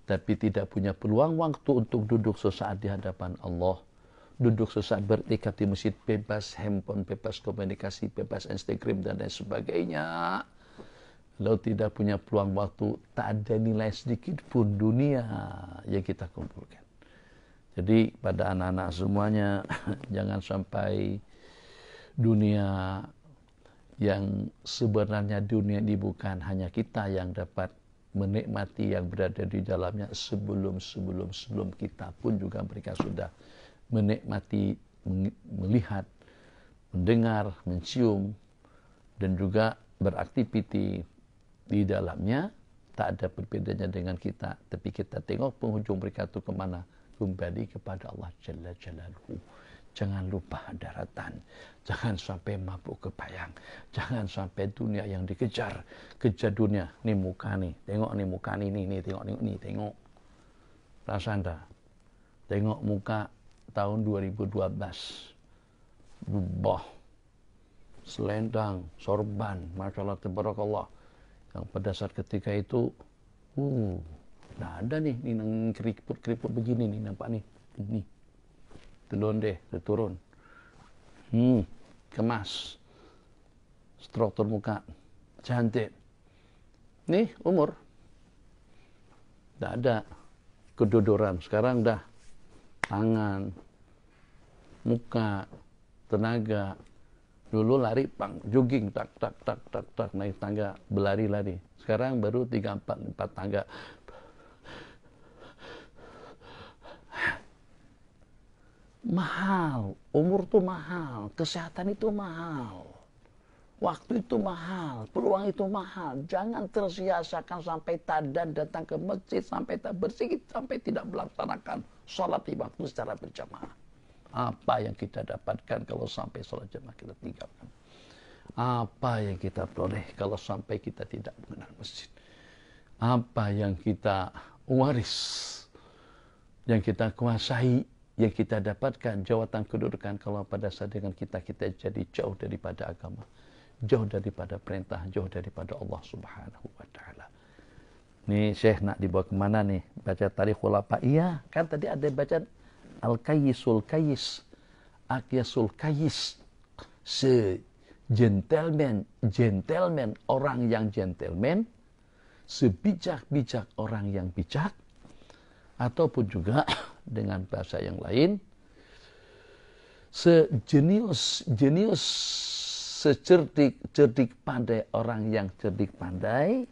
tapi tidak punya peluang waktu untuk duduk sesaat di hadapan Allah, duduk sesaat beriktikaf di masjid, bebas handphone, bebas komunikasi, bebas Instagram dan lain sebagainya. Kalau tidak punya peluang waktu, tak ada nilai sedikit pun dunia yang kita kumpulkan. Jadi pada anak-anak semuanya, jangan sampai dunia yang sebenarnya dunia ini bukan hanya kita yang dapat menikmati yang berada di dalamnya, sebelum kita pun juga mereka sudah menikmati, melihat, mendengar, mencium, dan juga beraktiviti di dalamnya. Tak ada perbedaannya dengan kita, tapi kita tengok penghujung mereka itu kemana? Kembali kepada Allah Jalla Jalaluhu. Jangan lupa daratan, jangan sampai mabuk kebayang, jangan sampai dunia yang dikejar, kejar dunia. Ini muka nih, tengok nih muka nih, tengok nih, tengok. Perasaan dah, tengok muka tahun 2012, berubah, selendang, sorban, masya Allah, tabarakallah. Yang pada saat ketika itu, nah ada nih keriput begini nih, nampak nih, ini. Telon deh, turun. Kemas. Struktur muka. Cantik. Nih, umur. Tidak ada kedodoran. Sekarang dah tangan, muka, tenaga. Dulu lari, jogging, tak, naik tangga, berlari-lari. Sekarang baru 3-4 tangga. Mahal, umur itu mahal, kesehatan itu mahal, waktu itu mahal, peluang itu mahal. Jangan tersia-siakan sampai tadan datang ke masjid, sampai tak bersih, sampai tidak melaksanakan sholat di waktu secara berjamaah. Apa yang kita dapatkan kalau sampai sholat jamaah kita tinggalkan? Apa yang kita peroleh kalau sampai kita tidak mengenal masjid? Apa yang kita waris, yang kita kuasai, yang kita dapatkan jawatan kedudukan kalau pada saat dengan kita jadi jauh daripada agama, jauh daripada perintah, jauh daripada Allah Subhanahu wa taala. Nih Syekh nak dibawa kemana nih? Baca Tarikh Khulafa. Iya, kan tadi ada baca Al-Kayyisul Kayyis, Aqyasul Kayyis. Gentleman, orang yang gentleman, sebijak-bijak orang yang bijak, ataupun juga dengan bahasa yang lain, sejenius, secerdik pandai orang yang cerdik pandai,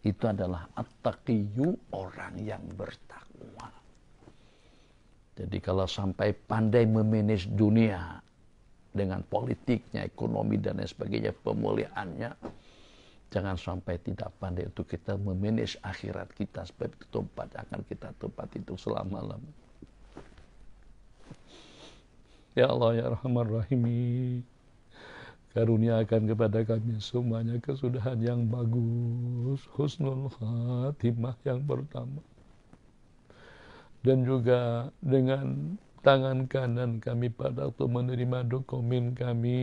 itu adalah at-taqiyyu, orang yang bertakwa. Jadi kalau sampai pandai memanage dunia dengan politiknya, ekonomi dan lain sebagainya, pemuliaannya, jangan sampai tidak pandai untuk kita memanage akhirat kita, sebab itu tempat akan kita tempat itu selama-lamanya. Ya Allah ya Rahman Rahimi, karuniakan kepada kami semuanya kesudahan yang bagus, husnul khatimah yang pertama, dan juga dengan tangan kanan kami pada waktu menerima dokumen kami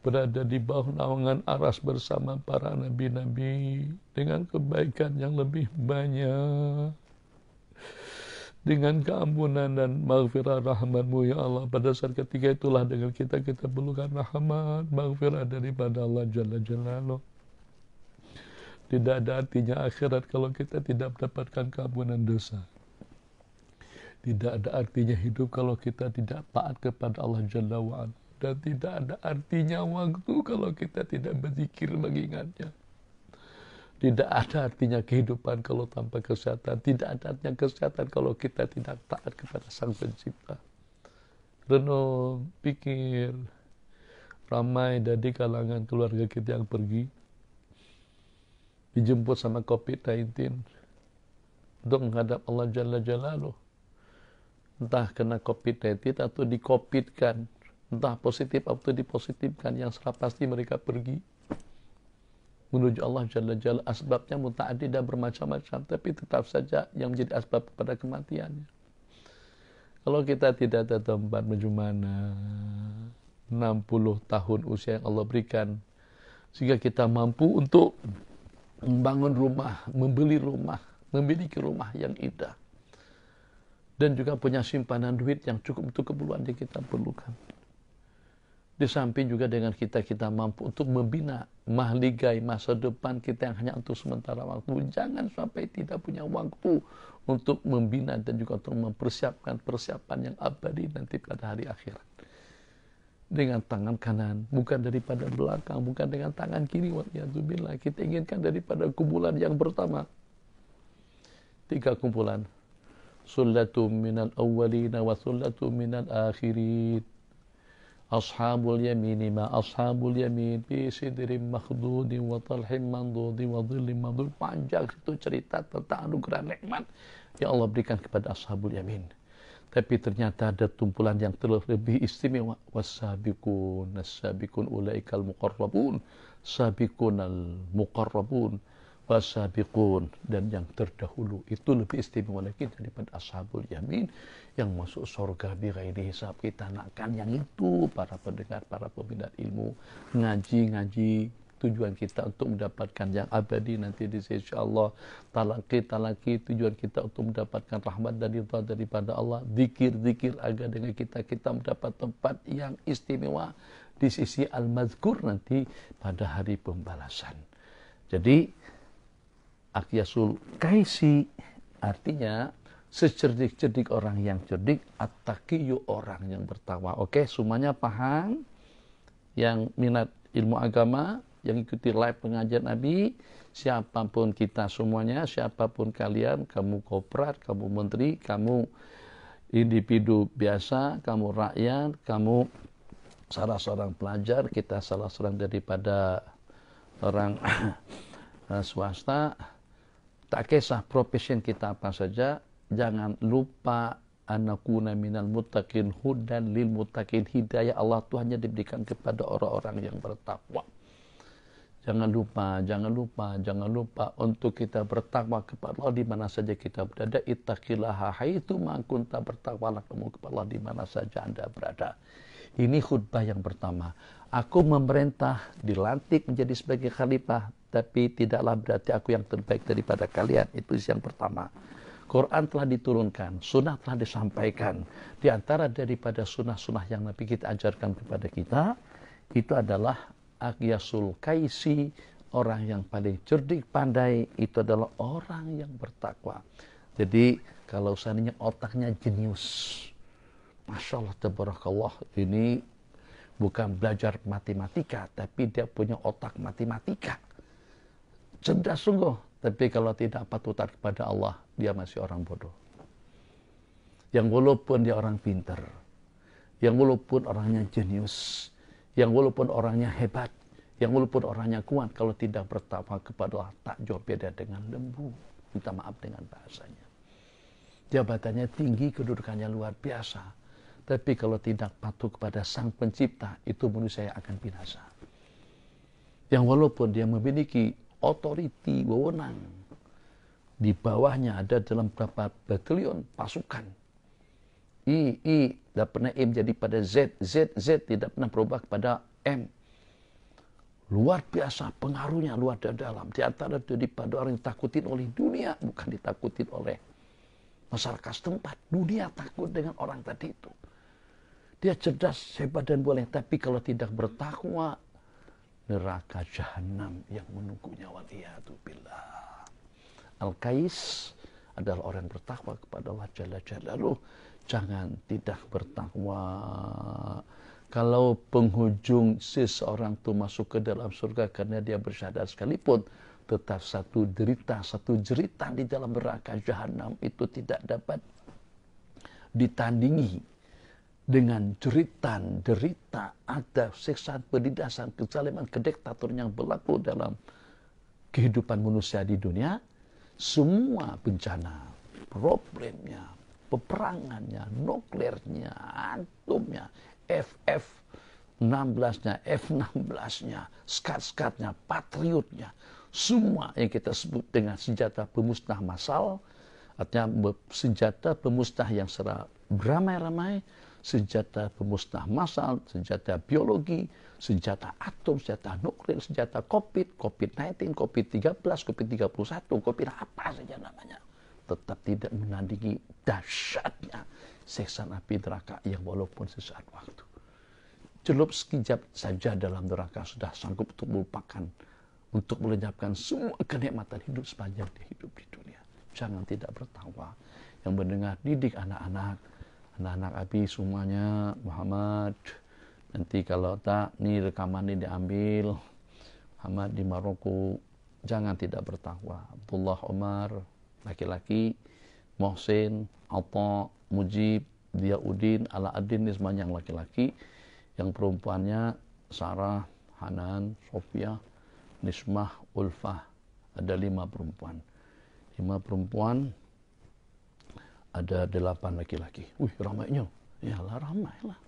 berada di bawah naungan aras bersama para nabi-nabi dengan kebaikan yang lebih banyak, dengan keampunan dan maghfirah rahmat-Mu ya Allah. Pada saat ketiga itulah dengan kita perlukan rahmat, maghfirah daripada Allah Jalla Jalaluhu. Tidak ada artinya akhirat kalau kita tidak mendapatkan keampunan dosa. Tidak ada artinya hidup kalau kita tidak taat kepada Allah Jalla wa'ala. Dan tidak ada artinya waktu kalau kita tidak berzikir mengingatnya. Tidak ada artinya kehidupan kalau tanpa kesehatan. Tidak ada artinya kesehatan kalau kita tidak taat kepada Sang Pencipta. Renung, pikir, ramai dari kalangan keluarga kita yang pergi, dijemput sama COVID-19 untuk menghadap Allah Jalla Jalaluhu. entah kena COVID-19 atau di-COVID-kan, entah positif atau dipositifkan, yang setelah pasti mereka pergi menuju Allah Jalla Jalla. Asbabnya muta'addid dan bermacam-macam, tapi tetap saja yang menjadi asbab kepada kematiannya. Kalau kita tidak ada tempat menuju mana, 60 tahun usia yang Allah berikan, sehingga kita mampu untuk membangun rumah, membeli rumah, memiliki rumah yang indah, dan juga punya simpanan duit yang cukup untuk keperluan yang kita perlukan. Di samping juga dengan kita mampu untuk membina mahligai masa depan kita yang hanya untuk sementara waktu. Jangan sampai tidak punya waktu untuk membina dan juga untuk mempersiapkan persiapan yang abadi nanti pada hari akhirat. Dengan tangan kanan, bukan daripada belakang, bukan dengan tangan kiri. Waliyadzubillah. Kita inginkan daripada kumpulan yang pertama. 3 kumpulan. Sullatum minal awwalina wa sullatum minal akhirin. Ashabul yamini ma ashabul yamin bi sidrin makhdudin wa talhim mandudin wa dhillim mandud. Panjang itu cerita tentang anugerah nikmat yang Allah berikan kepada ashabul yamin. Tapi ternyata ada tumpulan yang terlebih istimewa. Wasabiqun as-sabiqun ulaikal muqarrabun, sabiqunal muqarrabun wasabiqun, dan yang terdahulu itu lebih istimewa lagi daripada ashabul yamin yang masuk surga bighairi hisab. Kita nakkan yang itu, para pendengar, para peminat ilmu, ngaji tujuan kita untuk mendapatkan yang abadi nanti di sisi Allah. Talaki tujuan kita untuk mendapatkan rahmat dan ridha daripada Allah. Zikir agar dengan kita mendapat tempat yang istimewa di sisi al-mazkur nanti pada hari pembalasan. Jadi Aqyasul Kaisi artinya secerdik-cerdik orang yang cerdik, at-taqiyyu orang yang bertakwa. Oke, semuanya paham? Yang minat ilmu agama, yang ikuti live pengajian Nabi, siapapun kita semuanya, siapapun kalian, kamu korporat, kamu menteri, kamu individu biasa, kamu rakyat, kamu salah seorang pelajar, kita salah seorang daripada orang swasta, tak kisah profesi kita apa saja, jangan lupa anakuna minal muttaqin hudan lil muttaqin. Hidayah Allah itu hanya diberikan kepada orang-orang yang bertakwa. Jangan lupa untuk kita bertakwa kepada Allah di mana saja kita berada. Ittaqillaha haitsu ma kunta, bertakwalah kamu kepada Allah di mana saja Anda berada. Ini khutbah yang pertama. Aku memerintah, dilantik menjadi sebagai khalifah, tapi tidaklah berarti aku yang terbaik daripada kalian. Itu yang pertama. Quran telah diturunkan, sunnah telah disampaikan. Di antara daripada sunnah-sunnah yang Nabi kita ajarkan kepada kita, itu adalah Aqyasul Kaisi, orang yang paling cerdik pandai, itu adalah orang yang bertakwa. Jadi kalau seandainya otaknya jenius, Masya Allah, tabarakallah, ini bukan belajar matematika, tapi dia punya otak matematika. Cerdas sungguh, tapi kalau tidak patuh taat kepada Allah, dia masih orang bodoh. Yang walaupun dia orang pintar, yang walaupun orangnya jenius, yang walaupun orangnya hebat, yang walaupun orangnya kuat, kalau tidak bertakwa kepada Allah, tak jauh beda dengan lembu. Minta maaf dengan bahasanya. Jabatannya tinggi, kedudukannya luar biasa. Tapi kalau tidak patuh kepada Sang Pencipta, itu manusia akan binasa. Yang walaupun dia memiliki otoriti, wewenang, di bawahnya ada dalam berapa batalion pasukan. I tidak pernah M jadi pada Z tidak pernah berubah kepada M. Luar biasa pengaruhnya, luar dan dalam. Di antara daripada orang yang ditakutin oleh dunia, bukan ditakutin oleh masyarakat setempat. Dunia takut dengan orang tadi itu. Dia cerdas, hebat dan boleh, tapi kalau tidak bertakwa, neraka jahanam yang menunggunya. Waliyadzubillah. Al-Qais adalah orang yang bertakwa kepada Allah Jalla Jalaluh. Jangan tidak bertakwa. Kalau penghujung seseorang itu masuk ke dalam surga karena dia bersyahadat sekalipun, tetap satu derita, satu jeritan di dalam neraka jahanam itu tidak dapat ditandingi dengan jeritan, derita, adab, siksaan, penindasan, kezaliman, kediktatoran yang berlaku dalam kehidupan manusia di dunia. Semua bencana, problemnya, peperangannya, nuklirnya, atomnya, FF-16-nya, F-16-nya, skat-skatnya, patriotnya, semua yang kita sebut dengan senjata pemusnah massal, artinya senjata pemusnah yang secara beramai-ramai, senjata pemusnah massal, senjata biologi, senjata atom, senjata nuklir, senjata COVID-19, COVID-13, COVID-31, COVID apa saja namanya, tetap tidak menandingi dahsyatnya siksa api neraka yang walaupun sesaat waktu. Celup sekejap saja dalam neraka sudah sanggup untuk melupakan, untuk melenyapkan semua kenikmatan hidup sepanjang hidup di dunia. Jangan tidak bertakwa. Yang mendengar, didik anak-anak Abi semuanya, Muhammad, nanti kalau tak, nih rekaman ini diambil, Muhammad di Maroko, jangan tidak bertakwa. Abdullah Umar, laki-laki, Mohsin, Atta, Mujib, Diyaudin, Alaaddin, ini semuanya yang laki-laki. Yang perempuannya, Sarah, Hanan, Sofia, Nismah, Ulfah. Ada 5 perempuan. 5 perempuan, ada 8 laki-laki. Wih, ramainya. Yalah, ramai lah.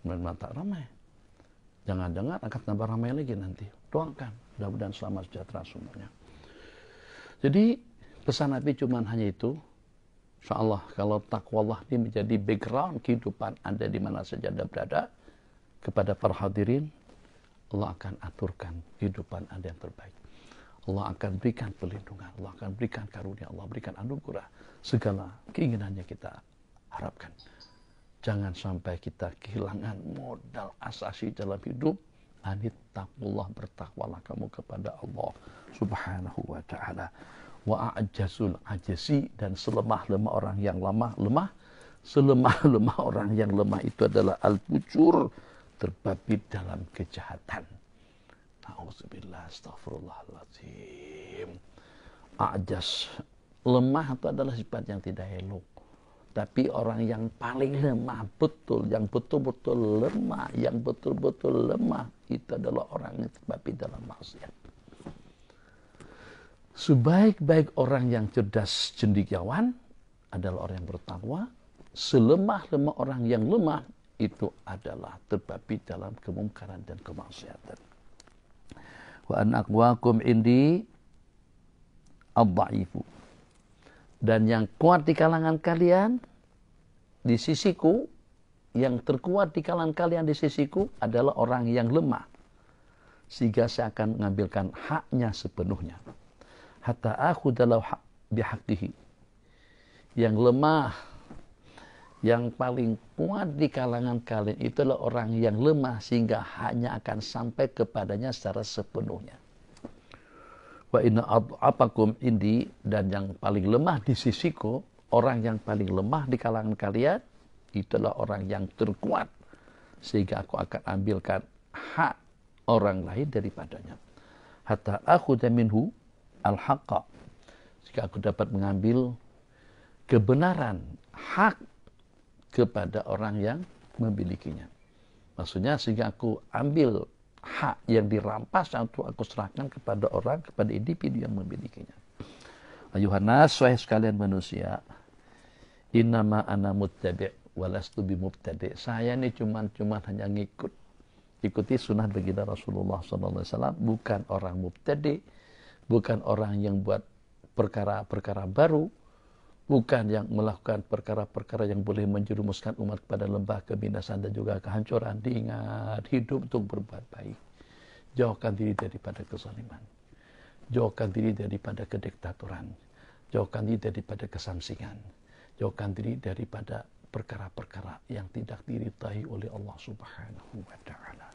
Memang tak ramai. Jangan-jangan akan tambah ramai lagi nanti. Doakan. Mudah-mudahan selamat sejahtera semuanya. Jadi, pesan Nabi cuma hanya itu. InsyaAllah, kalau takwa Allah ini menjadi background kehidupan Anda di mana saja Anda berada, kepada para hadirin, Allah akan aturkan kehidupan Anda yang terbaik. Allah akan berikan perlindungan, Allah akan berikan karunia, Allah berikan anugerah, segala keinginannya kita harapkan. Jangan sampai kita kehilangan modal asasi dalam hidup. Anittaqullah, bertakwalah kamu kepada Allah Subhanahu wa ta'ala. Wa a'jazul ajasi, dan selemah-lemah orang yang lemah, selemah-lemah orang yang lemah itu adalah al-fujur, terbabit dalam kejahatan. Na'udzubillah, astagfirullahaladzim. A'jaz, lemah itu adalah sifat yang tidak elok. Tapi orang yang paling lemah betul, yang betul-betul lemah, yang betul-betul lemah, itu adalah orang yang terbabit dalam maksiat. Sebaik-baik orang yang cerdas cendekiawan adalah orang yang bertakwa. Selemah-lemah orang yang lemah itu adalah terbabit dalam kemungkaran dan kemaksiatan. Wa an aqwakum indi ad-dha'ifu, dan yang kuat di kalangan kalian di sisiku, yang terkuat di kalangan kalian di sisiku adalah orang yang lemah, sehingga saya akan mengambilkan haknya sepenuhnya. Hatta akhudalau bihaqqihi, yang lemah, yang paling kuat di kalangan kalian itulah orang yang lemah, sehingga haknya akan sampai kepadanya secara sepenuhnya. Wa inna ad'afakum indi, dan yang paling lemah di sisiku, orang yang paling lemah di kalangan kalian itulah orang yang terkuat, sehingga aku akan ambilkan hak orang lain daripadanya. Hatta akhudha minhu al-haqqa, sehingga aku dapat mengambil kebenaran, hak kepada orang yang memilikinya. Maksudnya sehingga aku ambil hak yang dirampas untuk aku serahkan kepada orang, kepada individu yang memilikinya. Ayuhan nas, wahai sekalian manusia, innama ana muttabi' walastu bimubtadi'. Saya ini cuma hanya ikuti sunnah baginda Rasulullah SAW, bukan orang mubtadi', bukan orang yang buat perkara-perkara baru, bukan yang melakukan perkara-perkara yang boleh menjerumuskan umat kepada lembah kebinasaan dan juga kehancuran. Diingat, hidup untuk berbuat baik. Jauhkan diri daripada kezaliman. Jauhkan diri daripada kediktaturan. Jauhkan diri daripada kesamsingan. Jauhkan diri daripada perkara-perkara yang tidak diridhai oleh Allah Subhanahu wa ta'ala.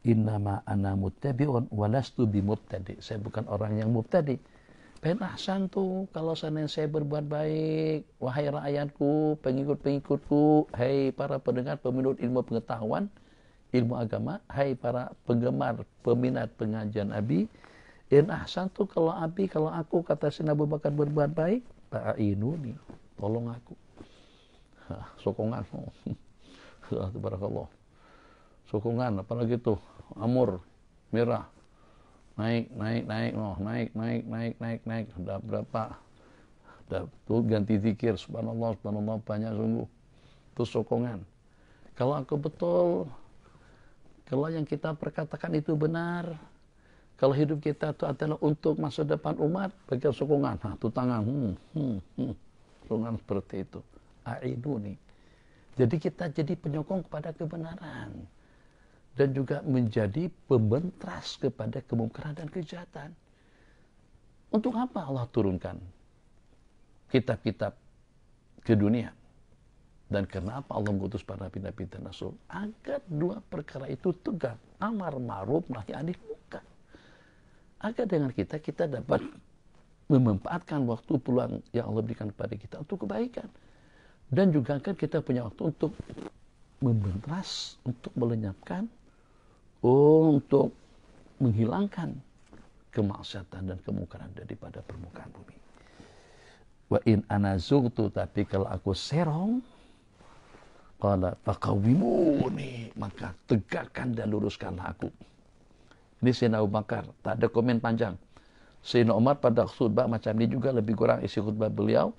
Innama ana muttabi'un walastu bimubtadi'. Saya bukan orang yang mubtadi'. Pen ahsan tuh, kalau saya berbuat baik, wahai rakyatku, pengikut-pengikutku, hai para pendengar, peminat ilmu pengetahuan, ilmu agama, hai para penggemar, peminat pengajian Abi, in ahsan tuh, kalau aku, kata Sayyidina Abu Bakar, berbuat baik, ta'inuni, tolong aku. Sokongan. Tabarakallah. Sokongan, apalagi tuh, amur, merah. Naik. Sudah berapa Tuh ganti zikir, subhanallah, subhanallah, banyak sungguh. Itu sokongan. Kalau aku betul, kalau yang kita perkatakan itu benar, kalau hidup kita itu adalah untuk masa depan umat, bagi sokongan. Nah, itu tangan, sokongan seperti itu. A'iduni. Jadi kita jadi penyokong kepada kebenaran. Dan juga menjadi pembentras kepada kemungkaran dan kejahatan. Untuk apa Allah turunkan kitab-kitab ke dunia? Dan kenapa Allah mengutus para nabi dan rasul? Agar dua perkara itu tegak. Amar ma'ruf nahi anil munkar. Agar dengan kita dapat memanfaatkan waktu peluang yang Allah berikan kepada kita untuk kebaikan. Dan juga kan kita punya waktu untuk membentras, untuk melenyapkan, untuk menghilangkan kemaksiatan dan kemungkaran daripada permukaan bumi. Wa in ana zughtu, tapi kalau aku serong, qala faqawwimuni, maka tegakkan dan luruskanlah aku. Ini Sayyidina Abu Bakar, tak ada komen panjang. Sayyidina Umar pada khutbah macam ini juga lebih kurang isi khutbah beliau.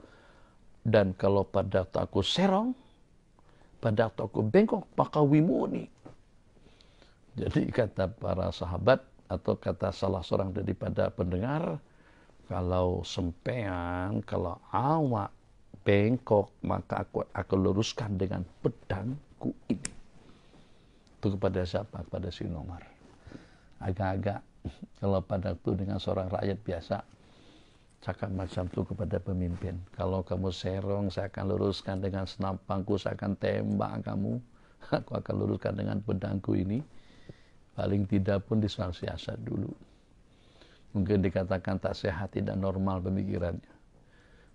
Dan kalau pada waktu aku serong, pada waktu aku bengkok, faqawwimuni. Jadi kata para sahabat atau kata salah seorang daripada pendengar, kalau sempean, kalau awak bengkok, maka aku akan luruskan dengan pedangku ini. Itu kepada siapa? Kepada Sayyidina Umar. Agak-agak kalau pada waktu dengan seorang rakyat biasa, cakap macam itu kepada pemimpin. Kalau kamu serong, saya akan luruskan dengan senapangku, saya akan tembak kamu. Aku akan luruskan dengan pedangku ini. Paling tidak pun disiasat dulu. Mungkin dikatakan tak sehat, tidak normal pemikirannya.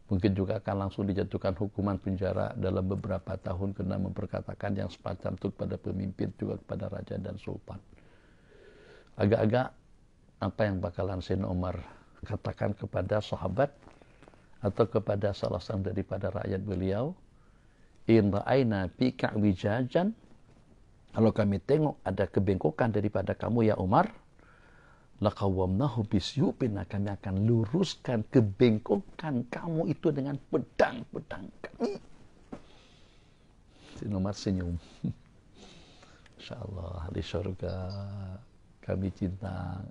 Mungkin juga akan langsung dijatuhkan hukuman penjara dalam beberapa tahun karena memperkatakan yang semacam itu kepada pemimpin, juga kepada raja dan sultan. Agak-agak apa yang bakalan Sayyidina Umar katakan kepada sahabat atau kepada salah seorang daripada rakyat beliau, in ra'ayna fika wijajan, kalau kami tengok ada kebengkokan daripada kamu ya Umar, laqawwamnahu bisyufin, kami akan luruskan kebengkokan kamu itu dengan pedang-pedang kami. Sayyidina Umar senyum. Insyaallah di surga kami cinta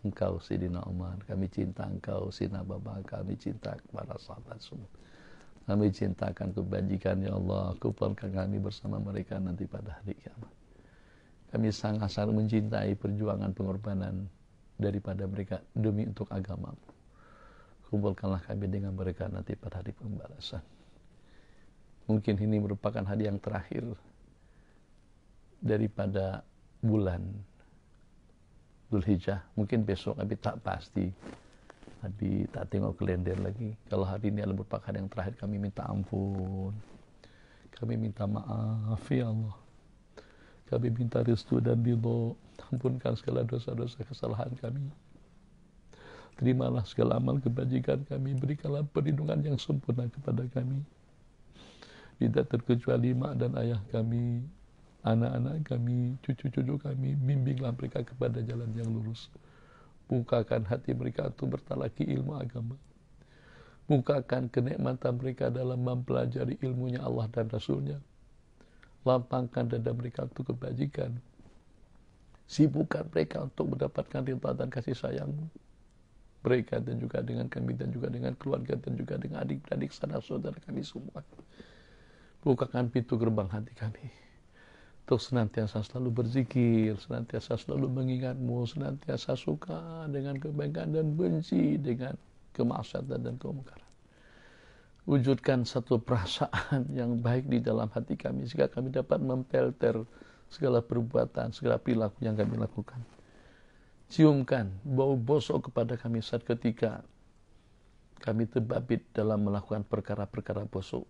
engkau Sayyidina Umar, kami cinta engkau Sayyidina Abu Bakar, kami cinta kepada sahabat semua. Kami cintakan kebajikan ya Allah, kumpulkan kami bersama mereka nanti pada hari kiamat. Kami sangat-sangat mencintai perjuangan pengorbanan daripada mereka demi untuk agama. Kumpulkanlah kami dengan mereka nanti pada hari pembalasan. Mungkin ini merupakan hari yang terakhir daripada bulan Dzulhijjah. Mungkin besok, tapi tak pasti. Tapi tak tengok kalender lagi. Kalau hari ini adalah merupakan yang terakhir, kami minta ampun. Kami minta maaf ya Allah. Kami minta restu dan ridho. Ampunkan segala dosa-dosa kesalahan kami. Terimalah segala amal kebajikan kami. Berikanlah perlindungan yang sempurna kepada kami. Tidak terkecuali mak dan ayah kami, anak-anak kami, cucu-cucu kami. Bimbinglah mereka kepada jalan yang lurus. Bukakan hati mereka untuk bertalaki ilmu agama. Bukakan kenikmatan mereka dalam mempelajari ilmunya Allah dan Rasulnya. Lapangkan dada mereka untuk kebajikan. Sibukkan mereka untuk mendapatkan ridha dan kasih sayang mereka dan juga dengan kami dan juga dengan keluarga dan juga dengan adik-adik saudara kami semua. Bukakan pintu gerbang hati kami. Untuk senantiasa selalu berzikir, senantiasa selalu mengingatmu, senantiasa suka dengan kebaikan dan benci dengan kemaksiatan dan kemungkaran. Wujudkan satu perasaan yang baik di dalam hati kami, sehingga kami dapat memfilter segala perbuatan, segala perilaku yang kami lakukan. Ciumkan bau bosok kepada kami saat ketika kami terbabit dalam melakukan perkara-perkara bosok.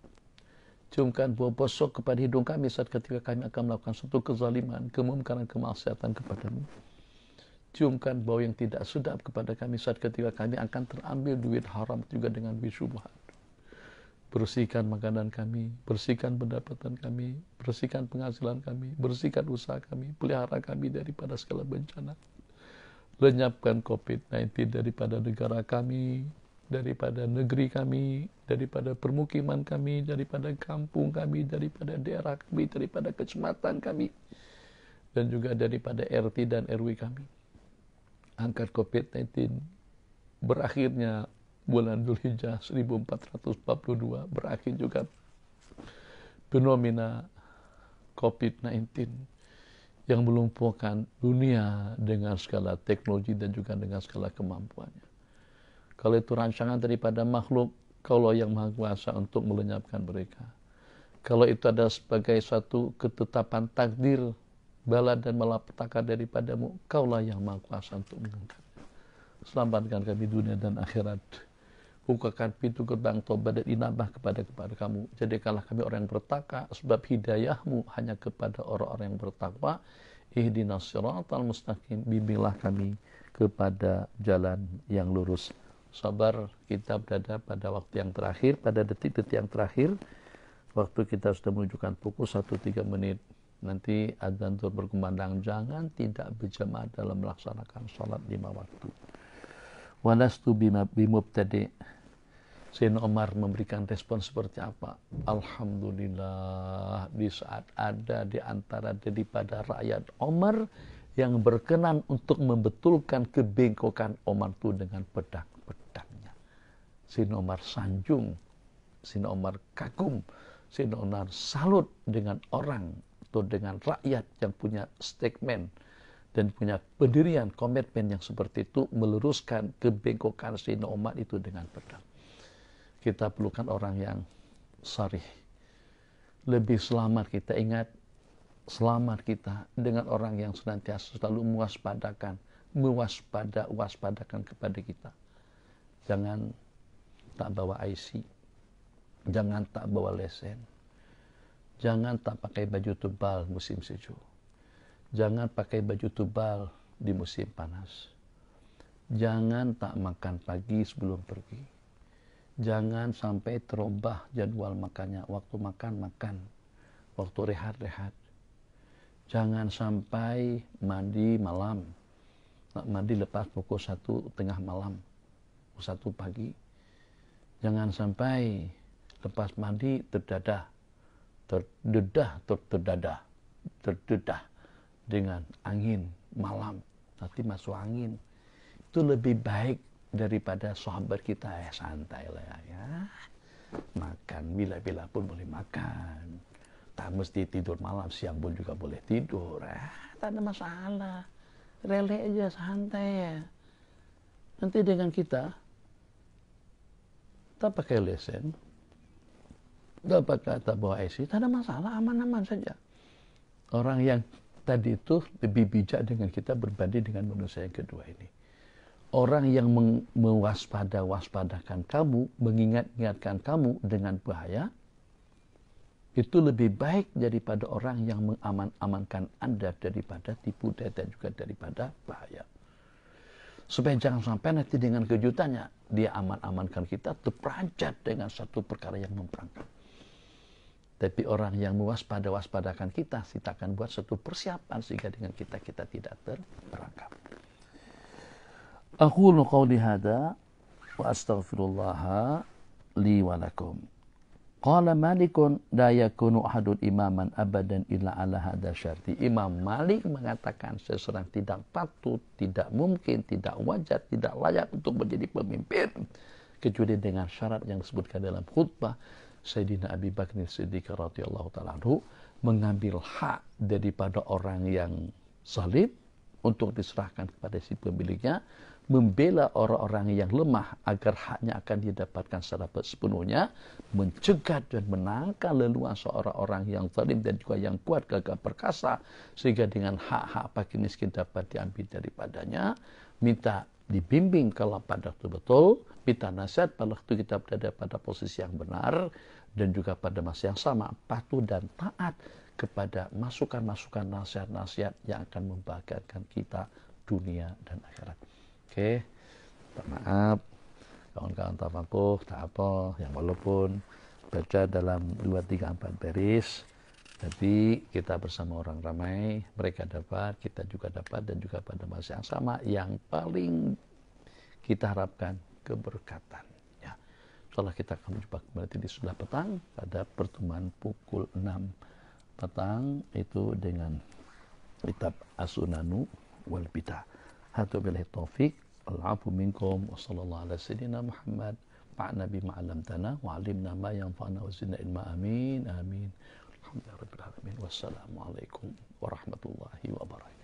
Ciumkan bau bosok kepada hidung kami saat ketika kami akan melakukan suatu kezaliman, kemungkaran, kemaksiatan kepadamu. Ciumkan bau yang tidak sedap kepada kami saat ketika kami akan terambil duit haram juga dengan duit syubhat. Bersihkan makanan kami, bersihkan pendapatan kami, bersihkan penghasilan kami, bersihkan usaha kami, pelihara kami daripada segala bencana. Lenyapkan COVID-19 daripada negara kami, daripada negeri kami, daripada permukiman kami, daripada kampung kami, daripada daerah kami, daripada kecamatan kami, dan juga daripada RT dan RW kami. Angkat COVID-19 berakhirnya bulan Dzulhijjah 1442, berakhir juga fenomena COVID-19 yang melumpuhkan dunia dengan segala teknologi dan juga dengan segala kemampuannya. Kalau itu rancangan daripada makhluk, Kaulah yang Maha Kuasa untuk melenyapkan mereka. Kalau itu ada sebagai suatu ketetapan takdir, bala dan malapetaka daripadamu, Kaulah yang Maha Kuasa untuk mengangkat. Selamatkan kami dunia dan akhirat. Bukakan pintu gerbang tobat dan inabah kepada kamu. Jadikanlah kami orang yang bertakwa, sebab hidayahmu hanya kepada orang-orang yang bertakwa. Ihdinas siratal mustaqim, bimbinglah kami kepada jalan yang lurus. Sabar, kita berada pada waktu yang terakhir, pada detik-detik yang terakhir. Waktu kita sudah menunjukkan pukul 1:03. Nanti adzan zuhur berkumandang, jangan tidak berjamaah dalam melaksanakan salat 5 waktu. Walastu bimubtadi. Sayyidina Umar memberikan respon seperti apa? Alhamdulillah, di saat ada di antara daripada rakyat Umar yang berkenan untuk membetulkan kebengkokan Umar itu dengan pedang-pedangnya. Sayyidina Umar sanjung, Sayyidina Umar kagum, Sayyidina Umar salut dengan orang atau dengan rakyat yang punya statement dan punya pendirian, komitmen yang seperti itu, meluruskan kebengkokan Sayyidina Umar itu dengan pedang. Kita perlukan orang yang sarih. Lebih selamat kita ingat, selamat kita dengan orang yang senantiasa selalu mewaspadahkan kepada kita. Jangan tak bawa IC, jangan tak bawa lesen, jangan tak pakai baju tebal musim sejuk. Jangan pakai baju tebal di musim panas. Jangan tak makan pagi sebelum pergi. Jangan sampai terubah jadwal makannya. Waktu makan, makan. Waktu rehat. Jangan sampai mandi malam. Mandi lepas pukul 1:30 malam. 1 pagi. Jangan sampai lepas mandi terdedah dengan angin malam, nanti masuk angin. Itu lebih baik daripada sahabat kita. Santai lah ya, makan bila-bila pun boleh makan, tak mesti tidur malam, siang pun juga boleh tidur. Tak ada masalah, relax aja, santai ya. Nanti dengan kita tak pakai lesen, tak pakai, tak bawa IC, tak ada masalah, aman-aman saja. Orang yang tadi itu lebih bijak dengan kita berbanding dengan manusia yang kedua ini. Orang yang mewaspadahkan kamu, mengingatkan kamu dengan bahaya, itu lebih baik daripada orang yang mengamankan Anda daripada tipu daya dan juga daripada bahaya. Supaya jangan sampai nanti dengan kejutannya, dia amankan kita, terperanjat dengan satu perkara yang memperangkap. Tapi orang yang mewaspadahkan kita akan buat satu persiapan sehingga dengan kita tidak terperangkap. Aqulu qawli hadza wa astaghfirullah li wa lakum. Qala Malikun la yakunu ahadun imaman abadan illa ala hadza syarti. Imam Malik mengatakan seseorang tidak patut, tidak mungkin, tidak wajar, tidak layak untuk menjadi pemimpin kecuali dengan syarat yang disebutkan dalam khutbah Sayyidina Abi Bakr Siddiq radhiyallahu ta'ala anhu, mengambil hak daripada orang yang zalim untuk diserahkan kepada si pemiliknya, membela orang-orang yang lemah agar haknya akan didapatkan secara sepenuhnya, mencegat dan menangkal leluasa orang-orang yang zalim dan juga yang kuat gagah perkasa, sehingga dengan hak-hak fakir miskin dapat diambil daripadanya, minta dibimbing kalau pada betul-betul, minta nasihat pada waktu kita berada pada posisi yang benar, dan juga pada masa yang sama patuh dan taat kepada masukan-masukan nasihat-nasihat yang akan membahagiakan kita dunia dan akhirat. Oke, maaf kawan-kawan tafakuh, tak apa, yang walaupun baca dalam 2, 3, 4 baris, tapi kita bersama orang ramai, mereka dapat, kita juga dapat, dan juga pada masa yang sama, yang paling kita harapkan keberkatan. Setelah kita akan berjumpa kembali di sebelah petang pada pertemuan pukul 6 petang itu dengan kitab As-Sunanu wal Bidah. Hatu billahi taufik. Al-'afu minkum wa sallallahu ala sayyidina Muhammad ma'na bima 'allamtana wa 'allimna ma yanfa'una wa zidna ilma. Amin amin. Alhamdulillahirabbil alamin. Wassalamu alaikum warahmatullahi wabarakatuh.